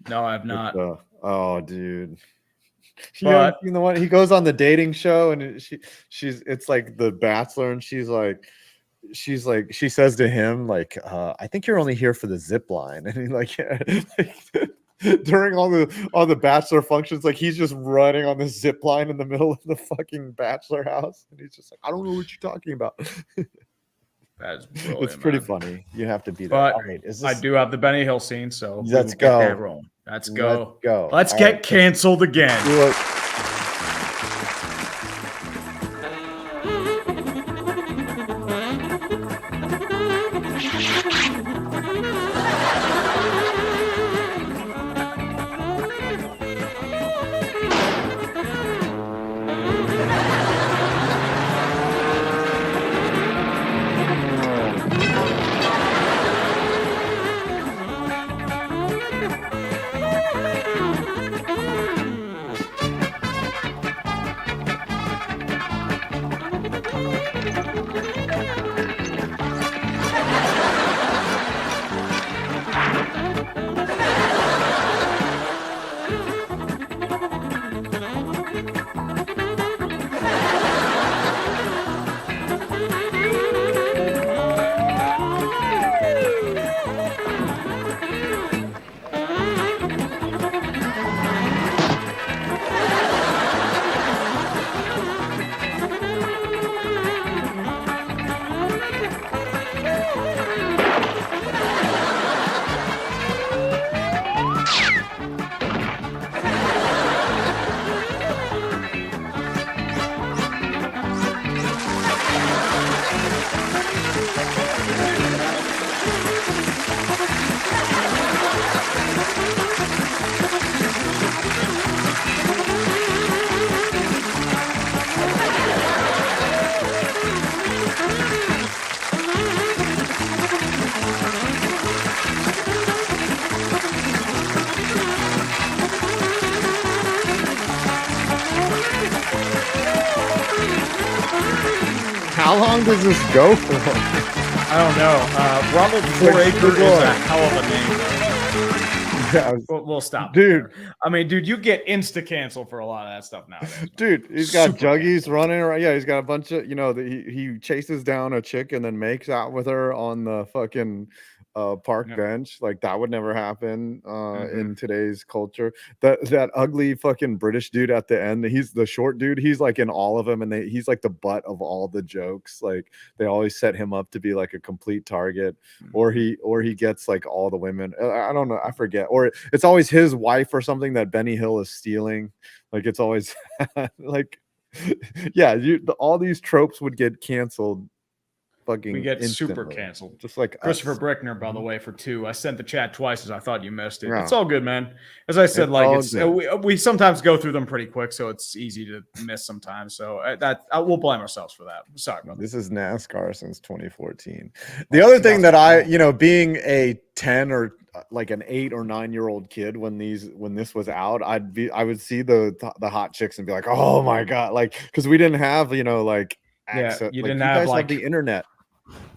No, I have not. Oh, dude. You But haven't seen the one he goes on the dating show and it's like The Bachelor, and she says to him like, I think you're only here for the zip line, and he like during all the Bachelor functions, like he's just running on the zip line in the middle of the fucking Bachelor house, and he's just like, I don't know what you're talking about. that's It's pretty funny. You have to be there. But All right, I do have the Benny Hill scene, so Let's we will go. get that rolling. Let's go. Let's All get right. canceled again. How long does this go for? I don't know. Ronald Foraker is a hell of a name. Yeah, We'll stop, dude. There. I mean, dude, you get insta cancel for a lot of that stuff nowadays. Dude, he's got Super juggies running around. Yeah, he's got a bunch of, he chases down a chick and then makes out with her on the fucking park bench. Like that would never happen in today's culture. That ugly fucking British dude at the end, he's the short dude. He's like in all of them, and he's like the butt of all the jokes. Like they always set him up to be like a complete target, or he gets like all the women. I don't know, I forget. Or it's always his wife or something that Benny Hill is stealing. Like it's always like, yeah, all these tropes would get canceled. Fucking we get instantly. super canceled. Just like Christopher us. Brickner, by the way, for 2. I sent the chat twice as I thought you missed it. Yeah. It's all good, man. As I said, we sometimes go through them pretty quick, so it's easy to miss sometimes. So we'll blame ourselves for that. Sorry about This is NASCAR since 2014. The other thing that being a 10 or like an 8 or 9-year-old kid when this was out, I would see the hot chicks and be like, oh my god, like because we didn't have access. you like, didn't you have guys have the internet.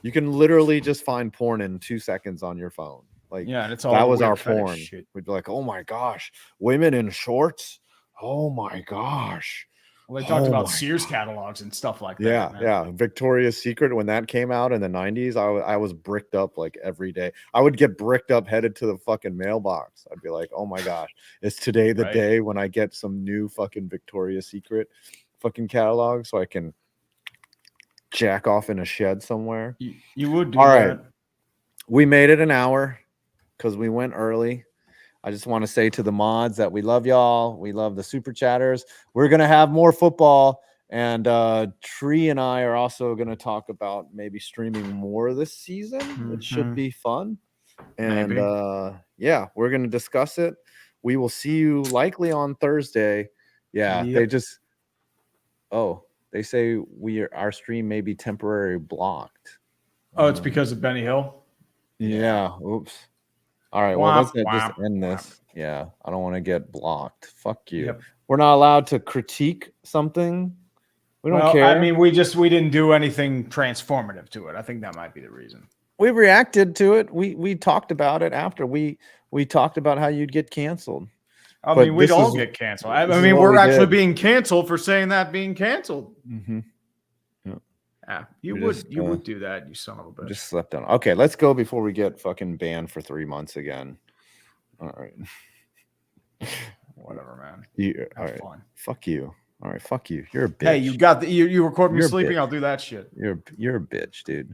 You can literally just find porn in 2 seconds on your phone. Like, yeah, and it's all that was our fetish porn. shit. We'd be like, oh my gosh, women in shorts. Oh my gosh. Well, they talked about Sears catalogs and stuff like that. Yeah, man. yeah. Victoria's Secret, when that came out in the 90s, I was bricked up like every day. I would get bricked up, headed to the fucking mailbox. I'd be like, oh my gosh, is today the day when I get some new fucking Victoria's Secret fucking catalog so I can jack off in a shed somewhere? You would do all that. Right. We made it an hour because we went early. I just want to say to the mods that we love y'all. We love the super chatters. We're going to have more football. And Tree and I are also going to talk about maybe streaming more this season. It should be fun. And yeah, we're going to discuss it. We will see you likely on Thursday. Yeah, they They say our stream may be temporarily blocked. Oh, it's because of Benny Hill. Yeah. Oops. All right. Well, let's just end this. Yeah. I don't want to get blocked. Fuck you. Yep. We're not allowed to critique something. We don't care. I mean, we didn't do anything transformative to it. I think that might be the reason. We reacted to it. We talked about it after we talked about how you'd get canceled. I mean, we'd all get canceled. I mean, we're actually being canceled for saying that being canceled. Mm-hmm. Yeah, you would do that, you son of a bitch. Just slept on. Okay, let's go before we get fucking banned for 3 months again. All right. Whatever, man. All right. Fun. Fuck you. All right, fuck you. You're a bitch. Hey, you record me sleeping, I'll do that shit. You're a bitch, dude.